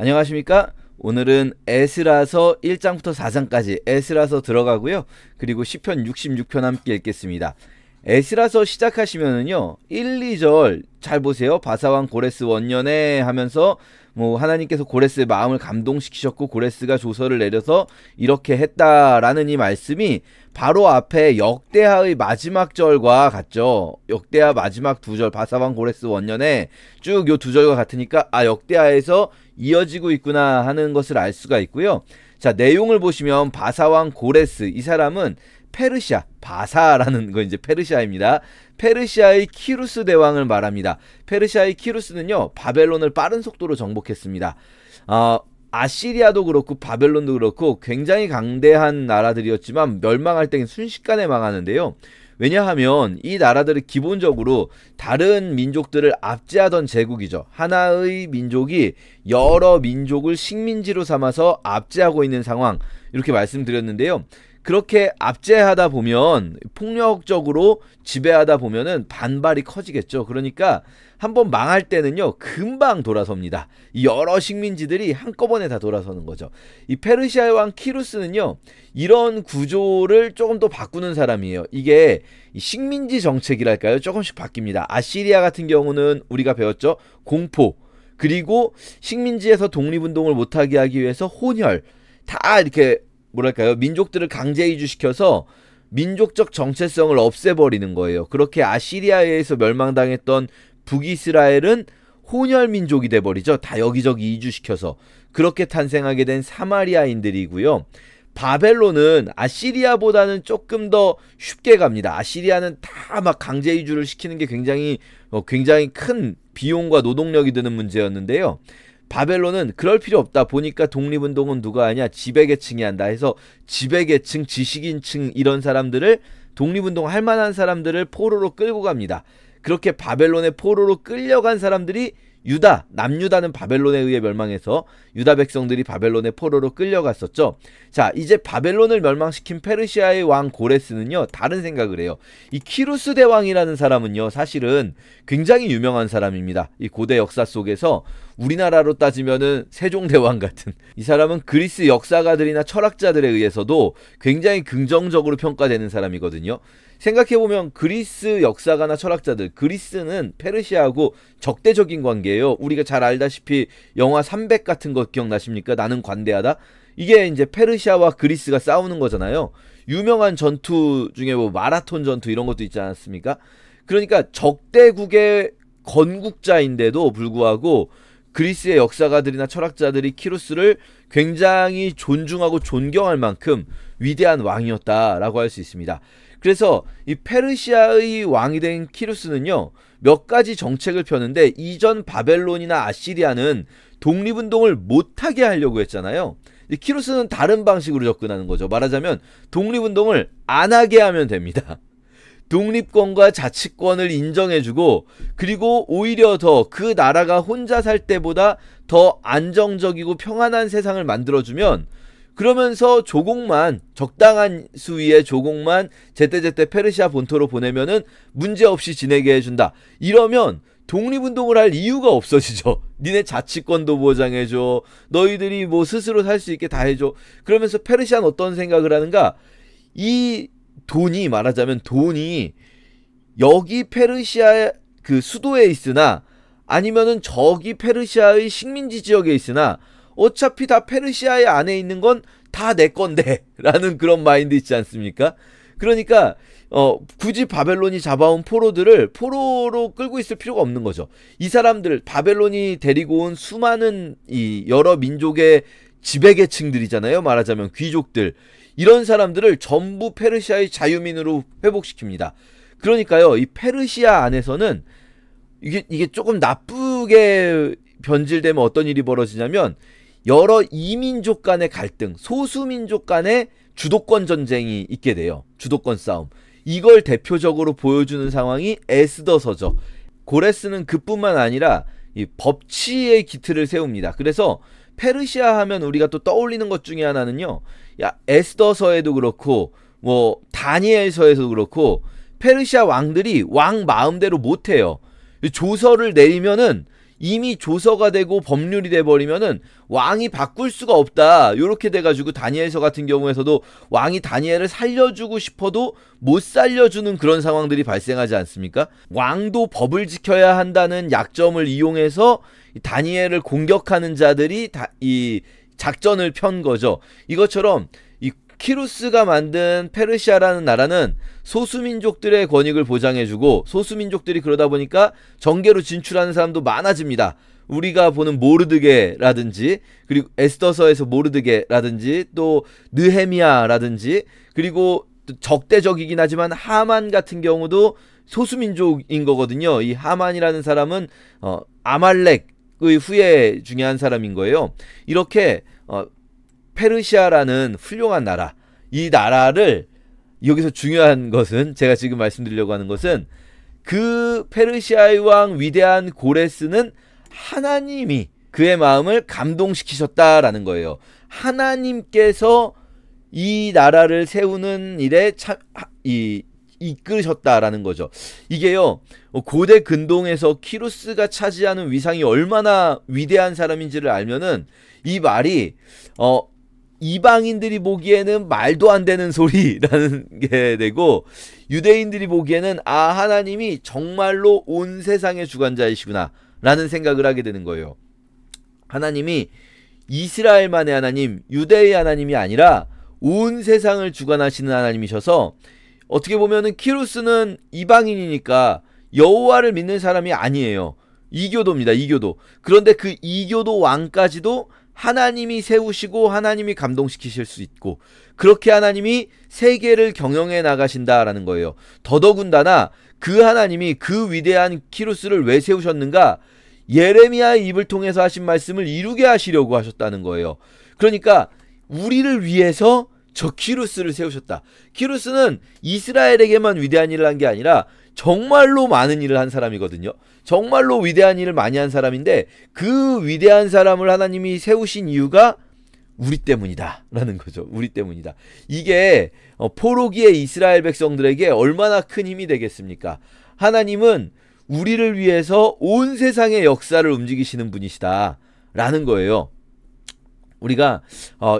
안녕하십니까? 오늘은 에스라서 1장부터 4장까지 에스라서 들어가고요. 그리고 시편 66편 함께 읽겠습니다. 에스라서 시작하시면은요 1, 2절 잘 보세요. 바사왕 고레스 원년에 하면서 하나님께서 고레스의 마음을 감동시키셨고 고레스가 조서를 내려서 이렇게 했다라는 이 말씀이 바로 앞에 역대하의 마지막 절과 같죠. 역대하 마지막 두 절 바사왕 고레스 원년에 쭉 요 두 절과 같으니까 역대하에서 이어지고 있구나 하는 것을 알 수가 있고요. 자, 내용을 보시면 바사왕 고레스, 이 사람은 페르시아, 바사라는 거 이제 페르시아입니다. 페르시아의 키루스 대왕을 말합니다. 페르시아의 키루스는요 바벨론을 빠른 속도로 정복했습니다. 아시리아도 그렇고 바벨론도 그렇고 굉장히 강대한 나라들이었지만 멸망할 땐 순식간에 망하는데요. 왜냐하면 이 나라들은 기본적으로 다른 민족들을 압제하던 제국이죠. 하나의 민족이 여러 민족을 식민지로 삼아서 압제하고 있는 상황, 이렇게 말씀드렸는데요. 그렇게 압제하다 보면, 폭력적으로 지배하다 보면은 반발이 커지겠죠. 그러니까 한번 망할 때는요 금방 돌아섭니다. 여러 식민지들이 한꺼번에 다 돌아서는 거죠. 이 페르시아의 왕 키루스는요 이런 구조를 조금 더 바꾸는 사람이에요. 이게 식민지 정책이랄까요, 조금씩 바뀝니다. 아시리아 같은 경우는 우리가 배웠죠, 공포, 그리고 식민지에서 독립운동을 못하게 하기 위해서 혼혈, 다 이렇게 뭐랄까요, 민족들을 강제 이주시켜서 민족적 정체성을 없애버리는 거예요. 그렇게 아시리아에 의해서 멸망당했던 북이스라엘은 혼혈민족이 돼버리죠. 다 여기저기 이주시켜서. 그렇게 탄생하게 된 사마리아인들이고요. 바벨론은 아시리아보다는 조금 더 쉽게 갑니다. 아시리아는 다 막 강제 이주를 시키는 게 굉장히 큰 비용과 노동력이 드는 문제였는데요. 바벨론은 그럴 필요 없다 보니까 독립운동은 누가 하냐, 지배계층이 한다 해서 지배계층, 지식인층, 이런 사람들을, 독립운동 할 만한 사람들을 포로로 끌고 갑니다. 그렇게 바벨론의 포로로 끌려간 사람들이 유다, 남유다는 바벨론에 의해 멸망해서 유다 백성들이 바벨론의 포로로 끌려갔었죠. 자, 이제 바벨론을 멸망시킨 페르시아의 왕 고레스는요 다른 생각을 해요. 이 키루스 대왕이라는 사람은요 사실은 굉장히 유명한 사람입니다. 이 고대 역사 속에서 우리나라로 따지면은 세종대왕 같은, 이 사람은 그리스 역사가들이나 철학자들에 의해서도 굉장히 긍정적으로 평가되는 사람이거든요. 생각해보면 그리스 역사가나 철학자들, 그리스는 페르시아하고 적대적인 관계예요. 우리가 잘 알다시피 영화 300 같은 거 기억나십니까? 나는 관대하다. 이게 이제 페르시아와 그리스가 싸우는 거잖아요. 유명한 전투 중에 마라톤 전투 이런 것도 있지 않았습니까? 그러니까 적대국의 건국자인데도 불구하고 그리스의 역사가들이나 철학자들이 키루스를 굉장히 존중하고 존경할 만큼 위대한 왕이었다라고 할 수 있습니다. 그래서 이 페르시아의 왕이 된 키루스는요 몇 가지 정책을 펴는데, 이전 바벨론이나 아시리아는 독립운동을 못하게 하려고 했잖아요. 키루스는 다른 방식으로 접근하는 거죠. 말하자면 독립운동을 안 하게 하면 됩니다. 독립권과 자치권을 인정해주고, 그리고 오히려 더 그 나라가 혼자 살 때보다 더 안정적이고 평안한 세상을 만들어주면, 그러면서 조공만, 적당한 수위의 조공만 제때제때 페르시아 본토로 보내면은 문제없이 지내게 해준다. 이러면 독립운동을 할 이유가 없어지죠. 니네 자치권도 보장해줘, 너희들이 스스로 살 수 있게 다 해줘. 그러면서 페르시아는 어떤 생각을 하는가, 이 돈이, 말하자면 돈이 여기 페르시아 그 수도에 있으나 아니면은 저기 페르시아의 식민지 지역에 있으나 어차피 다 페르시아의 안에 있는 건 다 내 건데 라는 그런 마인드 있지 않습니까? 그러니까 굳이 바벨론이 잡아온 포로들을 포로로 끌고 있을 필요가 없는 거죠. 이 사람들, 바벨론이 데리고 온 수많은 이 여러 민족의 지배계층들이잖아요. 말하자면 귀족들, 이런 사람들을 전부 페르시아의 자유민으로 회복시킵니다. 그러니까요 이 페르시아 안에서는 이게 조금 나쁘게 변질되면 어떤 일이 벌어지냐면, 여러 이민족 간의 갈등, 소수민족 간의 주도권 전쟁이 있게 돼요. 주도권 싸움. 이걸 대표적으로 보여주는 상황이 에스더서죠. 고레스는 그뿐만 아니라 이 법치의 기틀을 세웁니다. 그래서 페르시아 하면 우리가 또 떠올리는 것 중에 하나는요, 에스더서에도 그렇고 다니엘서에도 그렇고 페르시아 왕들이 왕 마음대로 못해요. 조서를 내리면은 이미 조서가 되고 법률이 돼버리면은 왕이 바꿀 수가 없다. 요렇게 돼가지고 다니엘서 같은 경우에서도 왕이 다니엘을 살려주고 싶어도 못 살려주는 그런 상황들이 발생하지 않습니까? 왕도 법을 지켜야 한다는 약점을 이용해서 다니엘을 공격하는 자들이 이 작전을 편 거죠. 이것처럼 이 키루스가 만든 페르시아라는 나라는 소수민족들의 권익을 보장해주고, 소수민족들이 그러다 보니까 정계로 진출하는 사람도 많아집니다. 우리가 보는 모르드게라든지, 그리고 에스더서에서 모르드게라든지, 또 느헤미야라든지, 그리고 적대적이긴 하지만 하만 같은 경우도 소수민족인 거거든요. 이 하만이라는 사람은 아말렉의 후예 중에 한 사람인 거예요. 이렇게 페르시아라는 훌륭한 나라, 이 나라를, 여기서 중요한 것은, 제가 지금 말씀드리려고 하는 것은, 그 페르시아의 왕 위대한 고레스는 하나님이 그의 마음을 감동시키셨다라는 거예요. 하나님께서 이 나라를 세우는 일에 이끄셨다라는 거죠. 이게요, 고대 근동에서 키루스가 차지하는 위상이 얼마나 위대한 사람인지를 알면은 이 말이 이방인들이 보기에는 말도 안 되는 소리라는 게 되고, 유대인들이 보기에는 하나님이 정말로 온 세상의 주관자이시구나 라는 생각을 하게 되는 거예요. 하나님이 이스라엘만의 하나님, 유대의 하나님이 아니라 온 세상을 주관하시는 하나님이셔서, 어떻게 보면은 키루스는 이방인이니까 여호와를 믿는 사람이 아니에요. 이교도입니다. 이교도. 그런데 그 이교도 왕까지도 하나님이 세우시고 하나님이 감동시키실 수 있고, 그렇게 하나님이 세계를 경영해 나가신다라는 거예요. 더더군다나 그 하나님이 그 위대한 키루스를 왜 세우셨는가? 예레미야의 입을 통해서 하신 말씀을 이루게 하시려고 하셨다는 거예요. 그러니까 우리를 위해서 저 키루스를 세우셨다. 키루스는 이스라엘에게만 위대한 일을 한 게 아니라 정말로 많은 일을 한 사람이거든요. 정말로 위대한 일을 많이 한 사람인데, 그 위대한 사람을 하나님이 세우신 이유가 우리 때문이다 라는 거죠. 우리 때문이다. 이게 포로기의 이스라엘 백성들에게 얼마나 큰 힘이 되겠습니까? 하나님은 우리를 위해서 온 세상의 역사를 움직이시는 분이시다 라는 거예요. 우리가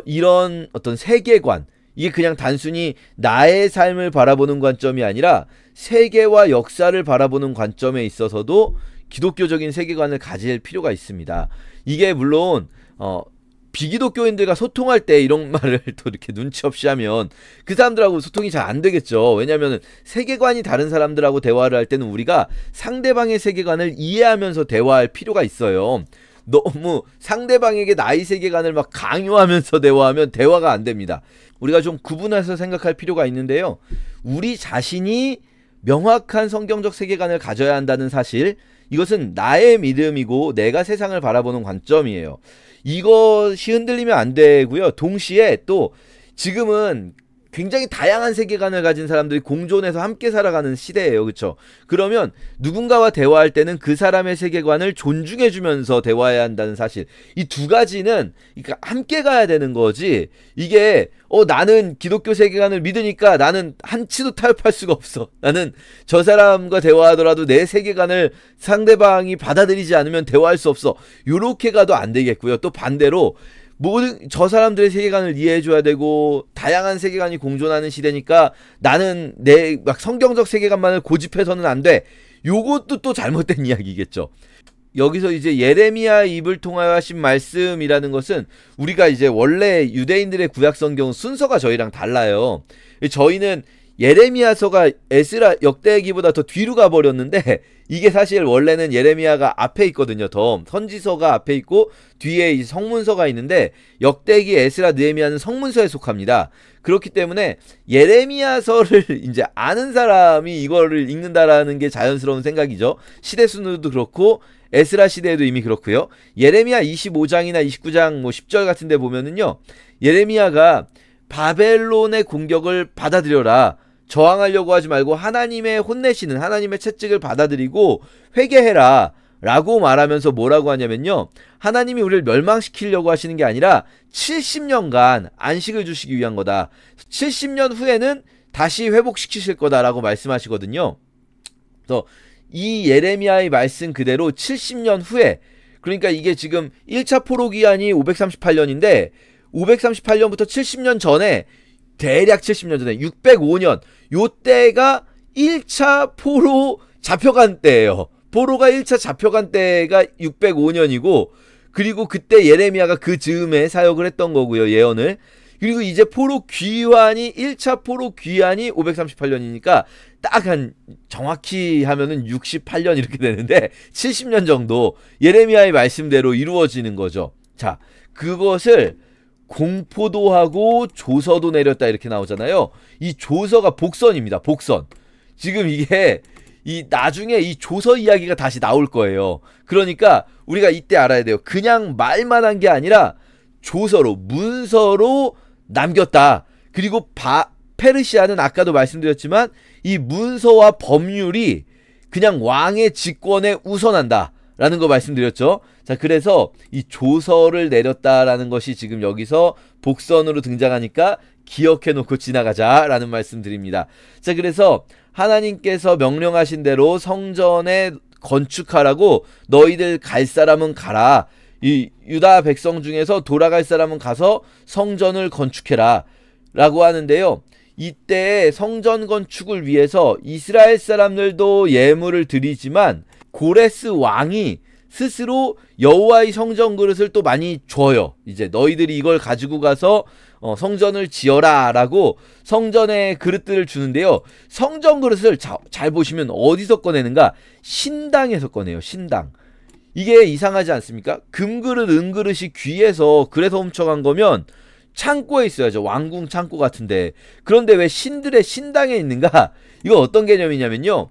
이런 어떤 세계관, 이게 그냥 단순히 나의 삶을 바라보는 관점이 아니라 세계와 역사를 바라보는 관점에 있어서도 기독교적인 세계관을 가질 필요가 있습니다. 이게 물론 비기독교인들과 소통할 때 이런 말을 또 이렇게 눈치 없이 하면 그 사람들하고 소통이 잘 안 되겠죠. 왜냐하면 세계관이 다른 사람들하고 대화를 할 때는 우리가 상대방의 세계관을 이해하면서 대화할 필요가 있어요. 너무 상대방에게 나의 세계관을 막 강요하면서 대화하면 대화가 안 됩니다. 우리가 좀 구분해서 생각할 필요가 있는데요. 우리 자신이 명확한 성경적 세계관을 가져야 한다는 사실, 이것은 나의 믿음이고 내가 세상을 바라보는 관점이에요. 이것이 흔들리면 안 되고요. 동시에 또 지금은 굉장히 다양한 세계관을 가진 사람들이 공존해서 함께 살아가는 시대예요. 그렇죠? 그러면 누군가와 대화할 때는 그 사람의 세계관을 존중해주면서 대화해야 한다는 사실, 이 두 가지는 그러니까 함께 가야 되는 거지. 이게 나는 기독교 세계관을 믿으니까 나는 한치도 타협할 수가 없어, 나는 저 사람과 대화하더라도 내 세계관을 상대방이 받아들이지 않으면 대화할 수 없어, 요렇게 가도 안 되겠고요. 또 반대로 모든 저 사람들의 세계관을 이해해줘야 되고, 다양한 세계관이 공존하는 시대니까 나는 내 막 성경적 세계관만을 고집해서는 안 돼, 요것도 또 잘못된 이야기겠죠. 여기서 이제 예레미야 입을 통하여 하신 말씀이라는 것은, 우리가 이제 원래 유대인들의 구약 성경 순서가 저희랑 달라요. 저희는 예레미야서가 에스라 역대기보다 더 뒤로 가버렸는데, 이게 사실 원래는 예레미야가 앞에 있거든요. 더 선지서가 앞에 있고 뒤에 이 성문서가 있는데, 역대기, 에스라, 느헤미야는 성문서에 속합니다. 그렇기 때문에 예레미야서를 이제 아는 사람이 이거를 읽는다라는 게 자연스러운 생각이죠. 시대 순으로도 그렇고 에스라 시대에도 이미 그렇고요. 예레미야 25장이나 29장 10절 같은 데 보면은요, 예레미야가 바벨론의 공격을 받아들여라, 저항하려고 하지 말고 하나님의 혼내시는 하나님의 채찍을 받아들이고 회개해라 라고 말하면서 뭐라고 하냐면요, 하나님이 우리를 멸망시키려고 하시는 게 아니라 70년간 안식을 주시기 위한 거다, 70년 후에는 다시 회복시키실 거다라고 말씀하시거든요. 그래서 이 예레미야의 말씀 그대로 70년 후에, 그러니까 이게 지금 1차 포로 기한이 538년인데 538년부터 70년 전에, 대략 70년 전에 605년 요때가 1차 포로 잡혀간 때예요. 포로가 1차 잡혀간 때가 605년이고, 그리고 그때 예레미야가 그 즈음에 사역을 했던 거고요, 예언을. 그리고 이제 포로 귀환이 1차 포로 귀환이 538년이니까 딱 한 정확히 하면은 68년 이렇게 되는데 70년 정도 예레미야의 말씀대로 이루어지는 거죠. 자, 그것을 공포도 하고 조서도 내렸다 이렇게 나오잖아요. 이 조서가 복선입니다. 복선. 지금 이게 이 나중에 이 조서 이야기가 다시 나올 거예요. 그러니까 우리가 이때 알아야 돼요. 그냥 말만 한 게 아니라 조서로, 문서로 남겼다. 그리고 페르시아는 아까도 말씀드렸지만 이 문서와 법률이 그냥 왕의 직권에 우선한다 라는 거 말씀드렸죠. 자, 그래서 이 조서를 내렸다라는 것이 지금 여기서 복선으로 등장하니까 기억해 놓고 지나가자 라는 말씀 드립니다. 자, 그래서 하나님께서 명령하신 대로 성전에 건축하라고, 너희들 갈 사람은 가라, 이 유다 백성 중에서 돌아갈 사람은 가서 성전을 건축해라 라고 하는데요. 이때 성전 건축을 위해서 이스라엘 사람들도 예물을 드리지만 고레스 왕이 스스로 여호와의 성전 그릇을 또 많이 줘요. 이제 너희들이 이걸 가지고 가서 성전을 지어라 라고 성전의 그릇들을 주는데요. 성전 그릇을 잘 보시면 어디서 꺼내는가? 신당에서 꺼내요. 신당. 이게 이상하지 않습니까? 금그릇, 은그릇이 귀해서 그래서 훔쳐간 거면 창고에 있어야죠. 왕궁 창고 같은데. 그런데 왜 신들의 신당에 있는가? 이거 어떤 개념이냐면요.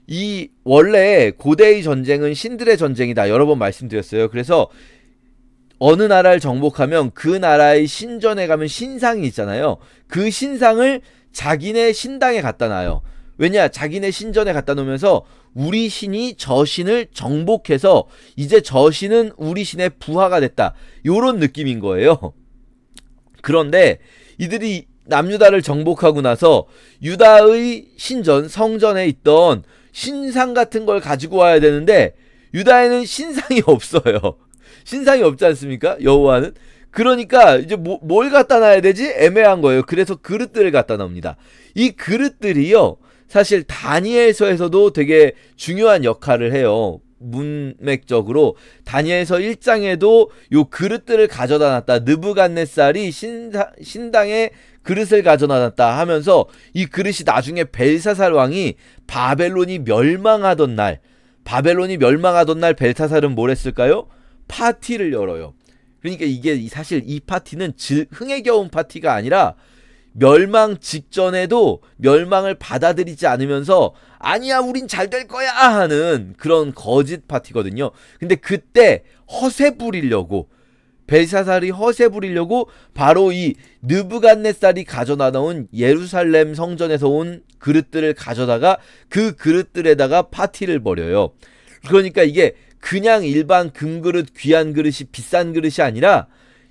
이 원래 고대의 전쟁은 신들의 전쟁이다. 여러 번 말씀드렸어요. 그래서 어느 나라를 정복하면 그 나라의 신전에 가면 신상이 있잖아요. 그 신상을 자기네 신당에 갖다 놔요. 왜냐? 자기네 신전에 갖다 놓으면서 우리 신이 저 신을 정복해서 이제 저 신은 우리 신의 부하가 됐다. 요런 느낌인 거예요. 그런데 이들이 남유다를 정복하고 나서 유다의 신전, 성전에 있던 신상 같은 걸 가지고 와야 되는데 유다에는 신상이 없어요. 신상이 없지 않습니까? 여호와는. 그러니까 이제 뭘 갖다 놔야 되지? 애매한 거예요. 그래서 그릇들을 갖다 놔옵니다. 이 그릇들이요, 사실 다니엘서에서도 되게 중요한 역할을 해요. 문맥적으로 다니엘서 1장에도 요 그릇들을 가져다 놨다. 느부갓네살이 신당에 그릇을 가져다 놨다 하면서 이 그릇이 나중에 벨사살 왕이 바벨론이 멸망하던 날 벨사살은 뭘 했을까요? 파티를 열어요. 그러니까 이게 사실 이 파티는 흥에 겨운 파티가 아니라 멸망 직전에도 멸망을 받아들이지 않으면서 아니야 우린 잘 될 거야 하는 그런 거짓 파티거든요. 근데 그때 허세 부리려고, 벨사살이 허세 부리려고 바로 이 느부갓네살이 가져다 놓은 예루살렘 성전에서 온 그릇들을 가져다가 그 그릇들에다가 파티를 벌여요. 그러니까 이게 그냥 일반 금그릇, 귀한 그릇이, 비싼 그릇이 아니라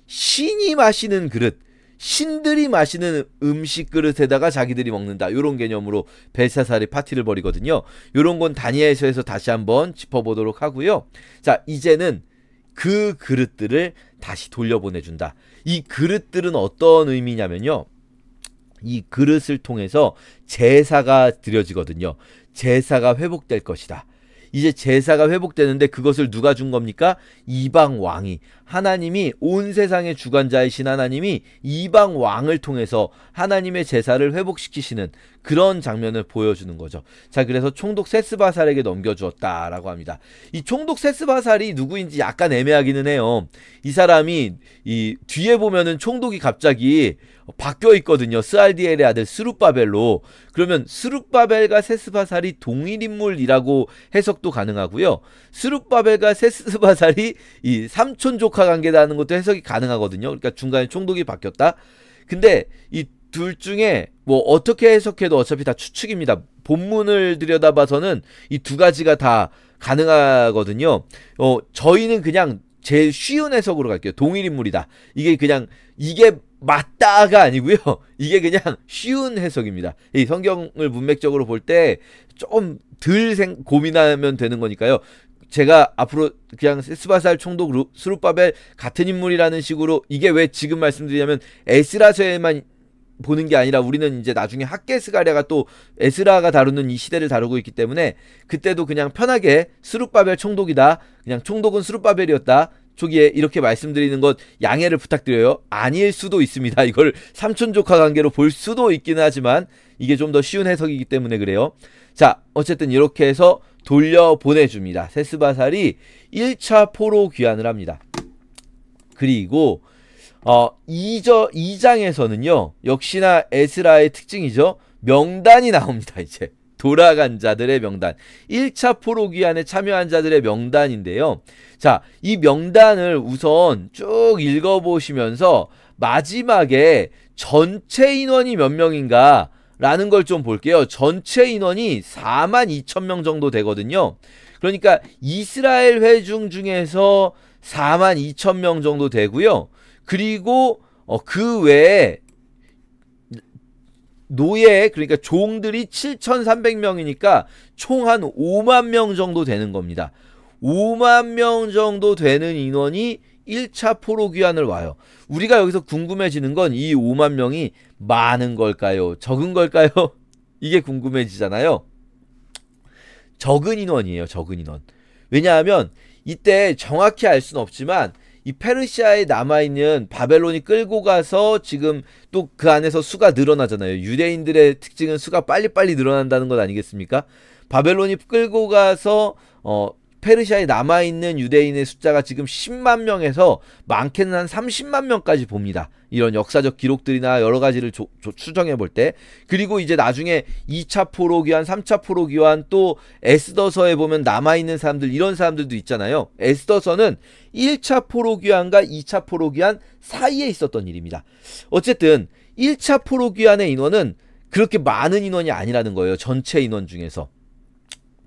신이 마시는 그릇, 신들이 마시는 음식 그릇에다가 자기들이 먹는다. 요런 개념으로 벨사살이 파티를 벌이거든요. 요런 건 다니엘서에서 다시 한번 짚어보도록 하고요. 자, 이제는 그 그릇들을 다시 돌려보내준다. 이 그릇들은 어떤 의미냐면요. 이 그릇을 통해서 제사가 드려지거든요. 제사가 회복될 것이다. 이제 제사가 회복되는데 그것을 누가 준 겁니까? 이방 왕이, 하나님이, 온 세상의 주관자이신 하나님이 이방 왕을 통해서 하나님의 제사를 회복시키시는 그런 장면을 보여주는 거죠. 자, 그래서 총독 세스바살에게 넘겨주었다라고 합니다. 이 총독 세스바살이 누구인지 약간 애매하기는 해요. 이 사람이 이 뒤에 보면은 총독이 갑자기 바뀌어 있거든요. 스알디엘의 아들 스룹바벨로. 그러면 스룹바벨과 세스바살이 동일 인물이라고 해석도 가능하고요. 스룹바벨과 세스바살이 이 삼촌 조카 관계라는 것도 해석이 가능하거든요. 그러니까 중간에 총독이 바뀌었다. 근데 이 둘 중에 뭐 어떻게 해석해도 어차피 다 추측입니다. 본문을 들여다봐서는 이 두 가지가 다 가능하거든요. 저희는 그냥 제일 쉬운 해석으로 갈게요. 동일 인물이다. 이게 그냥 이게 맞다가 아니고요. 이게 그냥 쉬운 해석입니다. 이 성경을 문맥적으로 볼 때 좀 덜 고민하면 되는 거니까요. 제가 앞으로 그냥 세스바살 총독 스룹바벨 같은 인물이라는 식으로, 이게 왜 지금 말씀드리냐면 에스라서에만 보는 게 아니라 우리는 이제 나중에 학개스가랴가 또 에스라가 다루는 이 시대를 다루고 있기 때문에 그때도 그냥 편하게 스룹바벨 총독이다, 그냥 총독은 스룹바벨이었다 초기에 이렇게 말씀드리는 것 양해를 부탁드려요. 아닐 수도 있습니다. 이걸 삼촌조카 관계로 볼 수도 있기는 하지만 이게 좀 더 쉬운 해석이기 때문에 그래요. 자, 어쨌든 이렇게 해서 돌려보내줍니다. 세스바살이 1차 포로 귀환을 합니다. 그리고 2장에서는요 역시나 에스라의 특징이죠. 명단이 나옵니다. 이제 돌아간 자들의 명단, 1차 포로 귀환에 참여한 자들의 명단인데요. 자, 이 명단을 우선 쭉 읽어보시면서 마지막에 전체 인원이 몇 명인가 라는 걸 좀 볼게요. 전체 인원이 42,000명 정도 되거든요. 그러니까 이스라엘 회중 중에서 42,000명 정도 되고요. 그리고 그 외에 노예, 그러니까 종들이 7,300명이니까 총 한 5만 명 정도 되는 겁니다. 5만 명 정도 되는 인원이 1차 포로 귀환을 와요. 우리가 여기서 궁금해지는 건 이 5만 명이 많은 걸까요? 적은 걸까요? 이게 궁금해지잖아요. 적은 인원이에요. 적은 인원. 왜냐하면 이때 정확히 알 수는 없지만 이 페르시아에 남아있는 바벨론이 끌고 가서 지금 또 그 안에서 수가 늘어나잖아요. 유대인들의 특징은 수가 빨리빨리 늘어난다는 것 아니겠습니까? 바벨론이 끌고 가서 페르시아에 남아있는 유대인의 숫자가 지금 10만 명에서 많게는 한 30만 명까지 봅니다. 이런 역사적 기록들이나 여러 가지를 추정해 볼 때. 그리고 이제 나중에 2차 포로 귀환, 3차 포로 귀환, 또 에스더서에 보면 남아있는 사람들, 이런 사람들도 있잖아요. 에스더서는 1차 포로 귀환과 2차 포로 귀환 사이에 있었던 일입니다. 어쨌든 1차 포로 귀환의 인원은 그렇게 많은 인원이 아니라는 거예요. 전체 인원 중에서.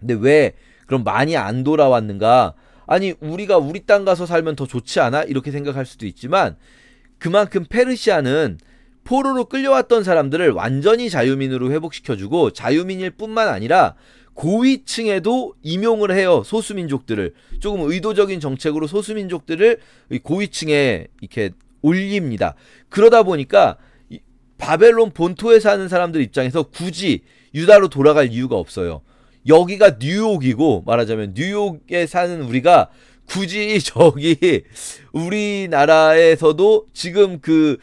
근데 왜 그럼 많이 안 돌아왔는가? 아니, 우리가 우리 땅 가서 살면 더 좋지 않아? 이렇게 생각할 수도 있지만 그만큼 페르시아는 포로로 끌려왔던 사람들을 완전히 자유민으로 회복시켜주고, 자유민일 뿐만 아니라 고위층에도 임용을 해요. 소수민족들을. 조금 의도적인 정책으로 소수민족들을 고위층에 이렇게 올립니다. 그러다 보니까 바벨론 본토에 사는 사람들 입장에서 굳이 유다로 돌아갈 이유가 없어요. 여기가 뉴욕이고, 말하자면 뉴욕에 사는 우리가 굳이 저기 우리나라에서도 지금 그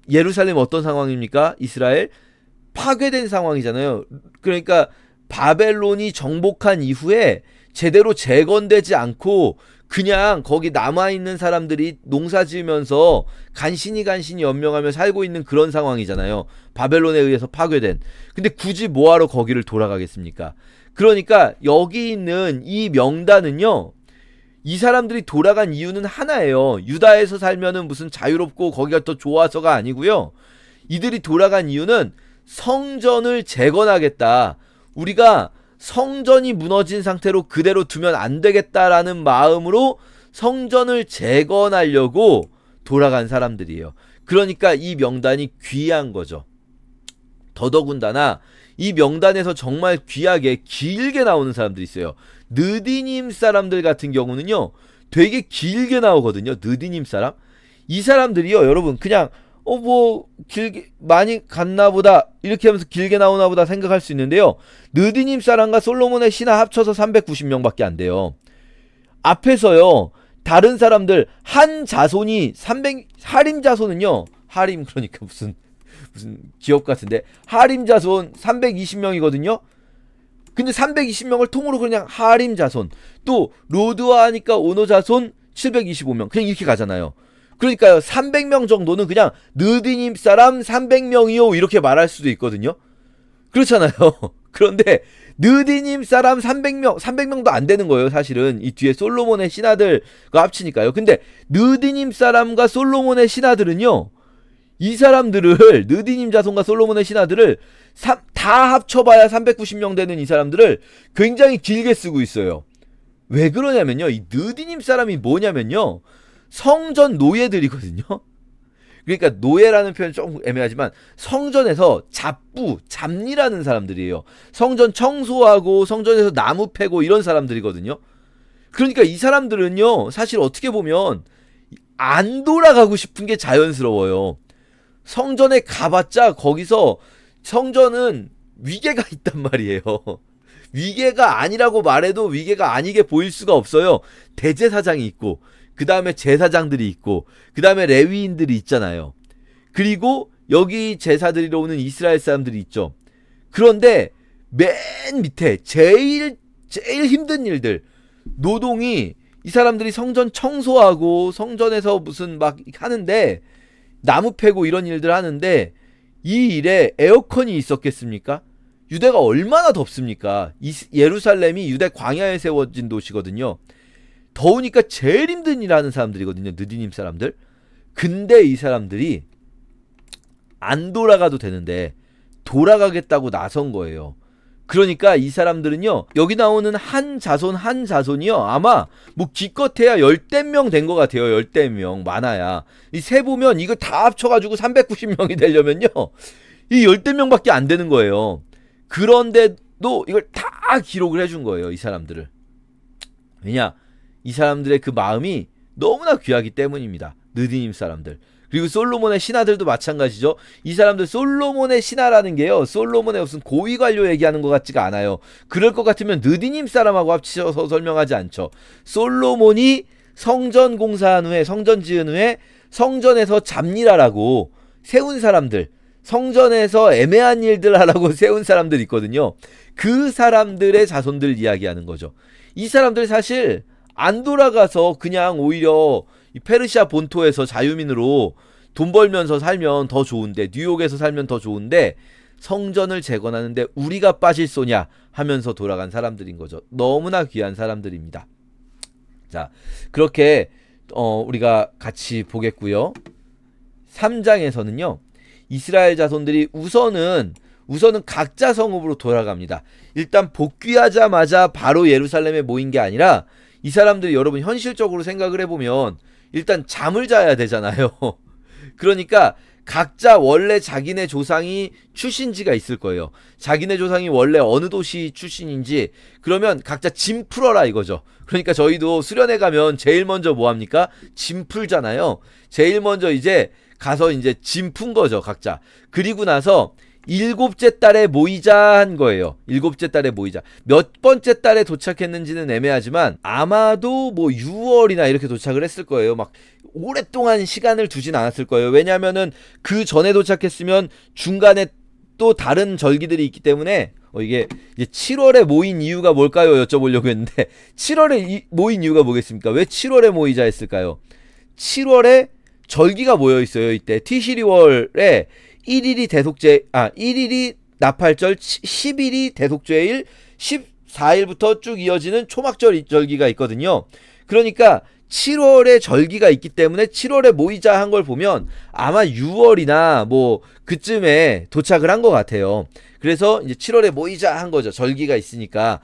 예루살렘 어떤 상황입니까? 이스라엘 파괴된 상황이잖아요. 그러니까 바벨론이 정복한 이후에 제대로 재건되지 않고 그냥 거기 남아있는 사람들이 농사 지으면서 간신히 연명하며 살고 있는 그런 상황이잖아요. 바벨론에 의해서 파괴된. 근데 굳이 뭐하러 거기를 돌아가겠습니까? 그러니까 여기 있는 이 명단은요, 이 사람들이 돌아간 이유는 하나예요. 유다에서 살면은 무슨 자유롭고 거기가 더 좋아서가 아니고요. 이들이 돌아간 이유는 성전을 재건하겠다. 우리가 성전이 무너진 상태로 그대로 두면 안 되겠다라는 마음으로 성전을 재건하려고 돌아간 사람들이에요. 그러니까 이 명단이 귀한 거죠. 더더군다나 이 명단에서 정말 귀하게 길게 나오는 사람들이 있어요. 느디님 사람들 같은 경우는요, 되게 길게 나오거든요. 느디님 사람. 이 사람들이요, 여러분, 그냥 뭐 길게 많이 갔나 보다 이렇게 하면서 길게 나오나 보다 생각할 수 있는데요. 느디님 사람과 솔로몬의 신하 합쳐서 390명밖에 안 돼요. 앞에서요, 다른 사람들 한 자손이 300, 하림 자손은요, 하림 그러니까 무슨 기업 같은데, 하림 자손 320명이거든요. 근데 320명을 통으로 그냥 하림 자손, 또 로드와 하니까 오노 자손 725명, 그냥 이렇게 가잖아요. 그러니까요, 300명 정도는 그냥 느디님 사람 300명이요 이렇게 말할 수도 있거든요. 그렇잖아요. 그런데 느디님 사람 300명도 안 되는 거예요. 사실은 이 뒤에 솔로몬의 신하들과 합치니까요. 근데 느디님 사람과 솔로몬의 신하들은요, 이 사람들을, 느디님 자손과 솔로몬의 신하들을 다 합쳐봐야 390명 되는 이 사람들을 굉장히 길게 쓰고 있어요. 왜 그러냐면요, 이 느디님 사람이 뭐냐면요, 성전 노예들이거든요. 그러니까 노예라는 표현이 조금 애매하지만 성전에서 잡일하는 사람들이에요. 성전 청소하고 성전에서 나무 패고 이런 사람들이거든요. 그러니까 이 사람들은요, 사실 어떻게 보면 안 돌아가고 싶은 게 자연스러워요. 성전에 가봤자 거기서 성전은 위계가 있단 말이에요. 위계가 아니라고 말해도 위계가 아니게 보일 수가 없어요. 대제사장이 있고, 그 다음에 제사장들이 있고, 그 다음에 레위인들이 있잖아요. 그리고 여기 제사드리러 오는 이스라엘 사람들이 있죠. 그런데 맨 밑에 제일 힘든 일들, 노동이, 이 사람들이 성전 청소하고 성전에서 무슨 막 하는데, 나무 패고 이런 일들 하는데, 이 일에 에어컨이 있었겠습니까? 유대가 얼마나 덥습니까? 예루살렘이 유대 광야에 세워진 도시거든요. 더우니까 제일 힘든 일 하는 사람들이거든요. 느디님 사람들. 근데 이 사람들이 안 돌아가도 되는데 돌아가겠다고 나선 거예요. 그러니까 이 사람들은요, 여기 나오는 한 자손이요, 아마 뭐 기껏해야 10명 된 것 같아요. 10명 많아야. 이 세 보면 이거 다 합쳐가지고 390명이 되려면요, 이 10명밖에 안 되는 거예요. 그런데도 이걸 다 기록을 해준 거예요, 이 사람들을. 왜냐, 이 사람들의 그 마음이 너무나 귀하기 때문입니다. 느디님 사람들. 그리고 솔로몬의 신하들도 마찬가지죠. 이 사람들 솔로몬의 신하라는 게요, 솔로몬의 무슨 고위 관료 얘기하는 것 같지가 않아요. 그럴 것 같으면 느디님 사람하고 합치셔서 설명하지 않죠. 솔로몬이 성전 공사한 후에, 성전 지은 후에 성전에서 잡일하라고 세운 사람들, 성전에서 애매한 일들 하라고 세운 사람들 있거든요. 그 사람들의 자손들 이야기하는 거죠. 이 사람들 사실 안 돌아가서 그냥 오히려 이 페르시아 본토에서 자유민으로 돈 벌면서 살면 더 좋은데, 뉴욕에서 살면 더 좋은데 성전을 재건하는데 우리가 빠질 소냐 하면서 돌아간 사람들인 거죠. 너무나 귀한 사람들입니다. 자, 그렇게 우리가 같이 보겠고요. 3장에서는요, 이스라엘 자손들이 우선은 각자 성읍으로 돌아갑니다. 일단 복귀하자마자 바로 예루살렘에 모인 게 아니라, 이 사람들이 여러분 현실적으로 생각을 해보면 일단 잠을 자야 되잖아요. 그러니까 각자 원래 자기네 조상이 출신지가 있을 거예요. 자기네 조상이 원래 어느 도시 출신인지, 그러면 각자 짐 풀어라 이거죠. 그러니까 저희도 수련회 가면 제일 먼저 뭐 합니까? 짐 풀잖아요. 제일 먼저 이제 가서 이제 짐 푼 거죠, 각자. 그리고 나서 7째 달에 모이자 한 거예요. 7째 달에 모이자. 몇 번째 달에 도착했는지는 애매하지만 아마도 뭐 6월이나 이렇게 도착을 했을 거예요. 막 오랫동안 시간을 두진 않았을 거예요. 왜냐면은 그 전에 도착했으면 중간에 또 다른 절기들이 있기 때문에, 이게 이제 7월에 모인 이유가 뭘까요? 여쭤보려고 했는데, 7월에 모인 이유가 뭐겠습니까? 왜 7월에 모이자 했을까요? 7월에 절기가 모여 있어요. 이때 티시리월에 1일이 나팔절, 10일이 대속죄일, 14일부터 쭉 이어지는 초막절 절기가 있거든요. 그러니까 7월에 절기가 있기 때문에 7월에 모이자 한 걸 보면 아마 6월이나 뭐 그쯤에 도착을 한 것 같아요. 그래서 이제 7월에 모이자 한 거죠. 절기가 있으니까.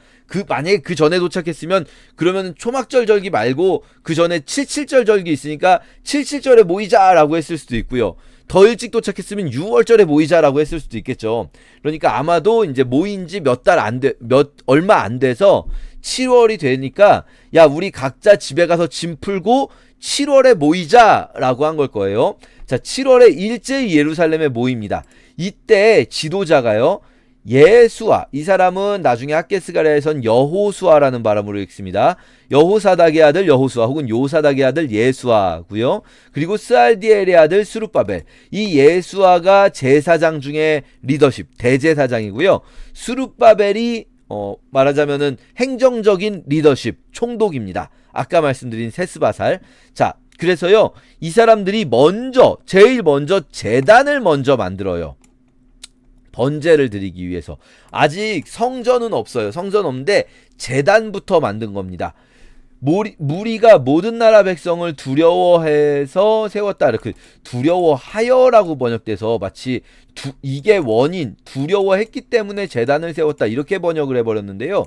만약에 그 전에 도착했으면, 그러면 초막절 절기 말고 그 전에 77절 절기 있으니까 77절에 모이자라고 했을 수도 있고요. 더 일찍 도착했으면 6월절에 모이자라고 했을 수도 있겠죠. 그러니까 아마도 이제 모인 지 얼마 안 돼서 7월이 되니까, 야, 우리 각자 집에 가서 짐 풀고 7월에 모이자라고 한 걸 거예요. 자, 7월에 일제히 예루살렘에 모입니다. 이때 지도자가요, 예수아, 이 사람은 나중에 학개스가랴에선 여호수아라는 발음으로 읽습니다. 여호사닥의 아들 여호수아, 혹은 요사닥의 아들 예수아고요. 그리고 스알디엘의 아들 스룹바벨. 이 예수아가 제사장 중에 리더십, 대제사장이고요. 스룹바벨이 말하자면은 행정적인 리더십, 총독입니다. 아까 말씀드린 세스바살. 자, 그래서요, 이 사람들이 제일 먼저 제단을 먼저 만들어요. 번제를 드리기 위해서. 아직 성전은 없어요. 성전 없는데 제단부터 만든 겁니다. 무리가 모든 나라 백성을 두려워해서 세웠다. 이렇게 두려워하여라고 번역돼서 마치 이게 원인, 두려워했기 때문에 제단을 세웠다. 이렇게 번역을 해버렸는데요.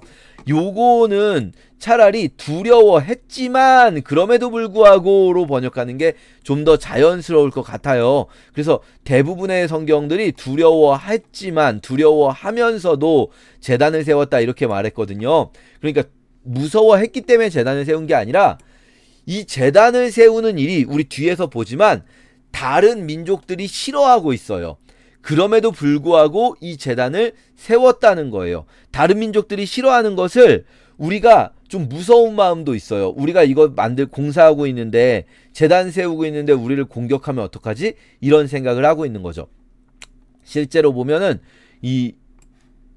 요거는 차라리 두려워했지만 그럼에도 불구하고로 번역하는 게 좀 더 자연스러울 것 같아요. 그래서 대부분의 성경들이 두려워했지만 두려워하면서도 제단을 세웠다 이렇게 말했거든요. 그러니까 무서워했기 때문에 제단을 세운 게 아니라 이 제단을 세우는 일이 우리 뒤에서 보지만 다른 민족들이 싫어하고 있어요. 그럼에도 불구하고 이 제단을 세웠다는 거예요. 다른 민족들이 싫어하는 것을 우리가 좀 무서운 마음도 있어요. 우리가 이거 공사하고 있는데 제단 세우고 있는데 우리를 공격하면 어떡하지? 이런 생각을 하고 있는 거죠. 실제로 보면은 이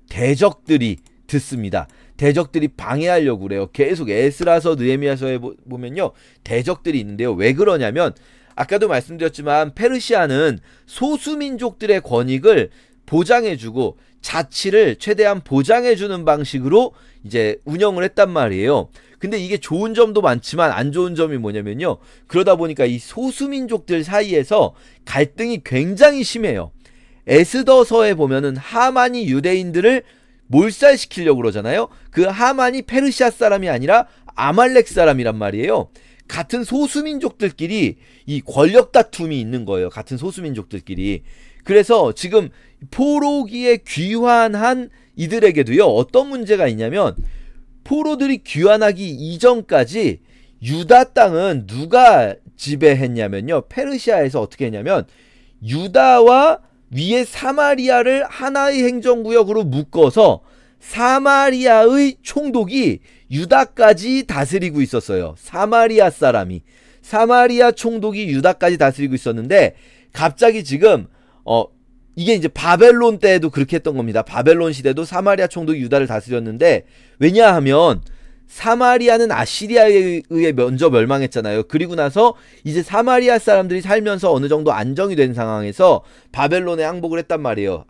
대적들이 듣습니다. 대적들이 방해하려고 그래요. 계속 에스라서 느헤미야서에 보면요. 대적들이 있는데요. 왜 그러냐면 아까도 말씀드렸지만 페르시아는 소수민족들의 권익을 보장해주고 자치를 최대한 보장해주는 방식으로 이제 운영을 했단 말이에요. 근데 이게 좋은 점도 많지만 안 좋은 점이 뭐냐면요. 그러다 보니까 이 소수민족들 사이에서 갈등이 굉장히 심해요. 에스더서에 보면은 하만이 유대인들을 몰살시키려고 그러잖아요. 그 하만이 페르시아 사람이 아니라 아말렉 사람이란 말이에요. 같은 소수민족들끼리 이 권력 다툼이 있는 거예요. 같은 소수민족들끼리. 그래서 지금 포로기에 귀환한 이들에게도요. 어떤 문제가 있냐면 포로들이 귀환하기 이전까지 유다 땅은 누가 지배했냐면요. 페르시아에서 어떻게 했냐면 유다와 위에 사마리아를 하나의 행정구역으로 묶어서 사마리아의 총독이 유다까지 다스리고 있었어요. 사마리아 사람이. 사마리아 총독이 유다까지 다스리고 있었는데 갑자기 지금 이게 이제 바벨론 때도 그렇게 했던 겁니다. 바벨론 시대도 사마리아 총독이 유다를 다스렸는데 왜냐하면 사마리아는 아시리아에 의해 먼저 멸망했잖아요. 그리고 나서 이제 사마리아 사람들이 살면서 어느 정도 안정이 된 상황에서 바벨론에 항복을 했단 말이에요.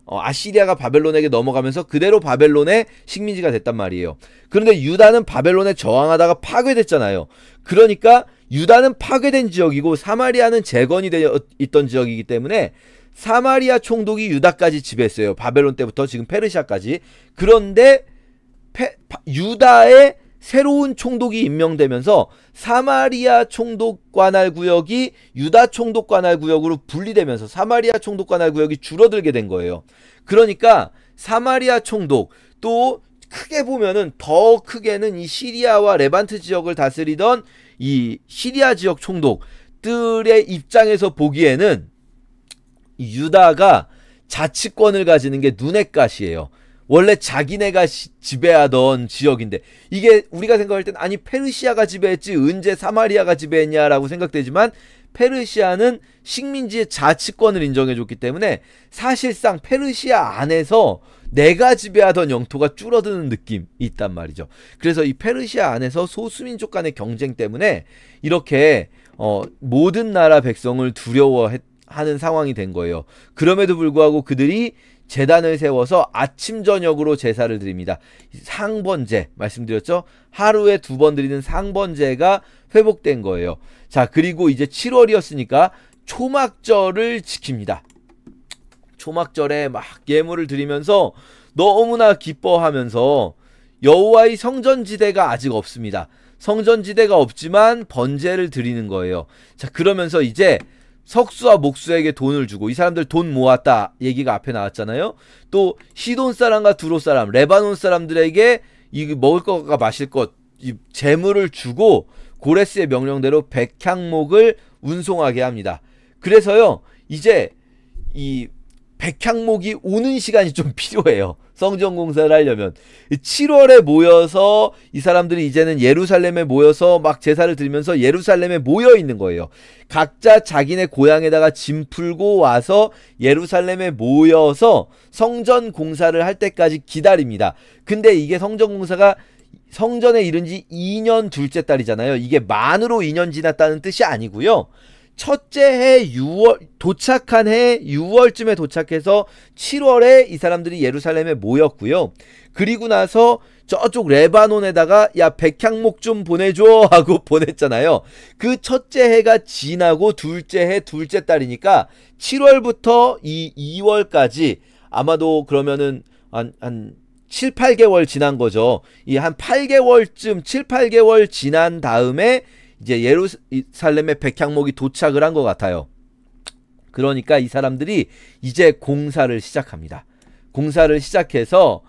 아시리아가 바벨론에게 넘어가면서 그대로 바벨론의 식민지가 됐단 말이에요. 그런데 유다는 바벨론에 저항하다가 파괴됐잖아요. 그러니까 유다는 파괴된 지역이고 사마리아는 재건이 되어 있던 지역이기 때문에 사마리아 총독이 유다까지 지배했어요. 바벨론 때부터 지금 페르시아까지. 그런데 유다의 새로운 총독이 임명되면서 사마리아 총독 관할 구역이 유다 총독 관할 구역으로 분리되면서 사마리아 총독 관할 구역이 줄어들게 된 거예요. 그러니까 사마리아 총독 또 크게 보면은 더 크게는 이 시리아와 레반트 지역을 다스리던 이 시리아 지역 총독들의 입장에서 보기에는 유다가 자치권을 가지는 게 눈엣 가시예요. 원래 자기네가 지배하던 지역인데 이게 우리가 생각할 땐 아니 페르시아가 지배했지 언제 사마리아가 지배했냐라고 생각되지만 페르시아는 식민지의 자치권을 인정해줬기 때문에 사실상 페르시아 안에서 내가 지배하던 영토가 줄어드는 느낌이 있단 말이죠. 그래서 이 페르시아 안에서 소수민족 간의 경쟁 때문에 이렇게 모든 나라 백성을 두려워하는 상황이 된 거예요. 그럼에도 불구하고 그들이 제단을 세워서 아침 저녁으로 제사를 드립니다. 상번제 말씀드렸죠. 하루에 2번 드리는 상번제가 회복된 거예요. 자, 그리고 이제 7월이었으니까 초막절을 지킵니다. 초막절에 막 예물을 드리면서 너무나 기뻐하면서 여호와의 성전지대가 아직 없습니다. 성전지대가 없지만 번제를 드리는 거예요. 자, 그러면서 이제 석수와 목수에게 돈을 주고 이 사람들 돈 모았다 얘기가 앞에 나왔잖아요. 또 시돈 사람과 두로 사람, 레바논 사람들에게 이 먹을 것과 마실 것, 이 재물을 주고 고레스의 명령대로 백향목을 운송하게 합니다. 그래서요 이제 이 백향목이 오는 시간이 좀 필요해요. 성전 공사를 하려면 7월에 모여서 이 사람들이 이제는 예루살렘에 모여서 막 제사를 드리면서 예루살렘에 모여 있는 거예요. 각자 자기네 고향에다가 짐 풀고 와서 예루살렘에 모여서 성전 공사를 할 때까지 기다립니다. 근데 이게 성전 공사가 성전에 이른 지 2년 둘째 달이잖아요. 이게 만으로 2년 지났다는 뜻이 아니고요. 첫째 해 6월 도착한 해 6월쯤에 도착해서 7월에 이 사람들이 예루살렘에 모였고요. 그리고 나서 저쪽 레바논에다가 야 백향목 좀 보내줘 하고 보냈잖아요. 그 첫째 해가 지나고 둘째 해 둘째 달이니까 7월부터 이 2월까지 아마도 그러면은 한 7, 8개월 지난 거죠. 이 한 8개월쯤 7, 8개월 지난 다음에 이제 예루살렘에 백향목이 도착을 한 것 같아요. 그러니까 이 사람들이 이제 공사를 시작합니다. 공사를 시작해서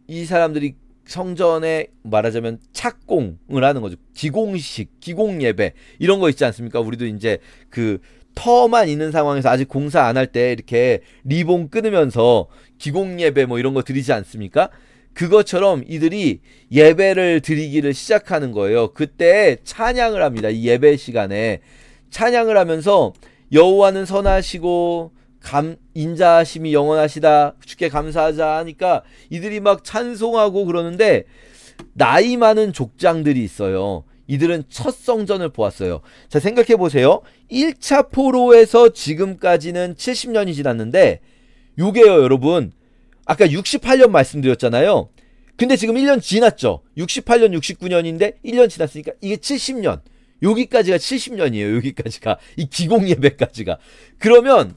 이 사람들이 성전에 말하자면 착공을 하는 거죠. 기공식, 기공예배 이런 거 있지 않습니까? 우리도 이제 그 터만 있는 상황에서 아직 공사 안 할 때 이렇게 리본 끊으면서 기공예배 뭐 이런 거 드리지 않습니까? 그것처럼 이들이 예배를 드리기를 시작하는 거예요. 그때 찬양을 합니다. 이 예배 시간에 찬양을 하면서 여호와는 선하시고 인자하심이 영원하시다 주께 감사하자 하니까 이들이 막 찬송하고 그러는데 나이 많은 족장들이 있어요. 이들은 첫 성전을 보았어요. 자, 생각해 보세요. 1차 포로에서 지금까지는 70년이 지났는데 요게요 여러분, 아까 68년 말씀드렸잖아요. 근데 지금 1년 지났죠. 68년 69년인데 1년 지났으니까 이게 70년. 여기까지가 70년이에요. 여기까지가 이 기공예배까지가. 그러면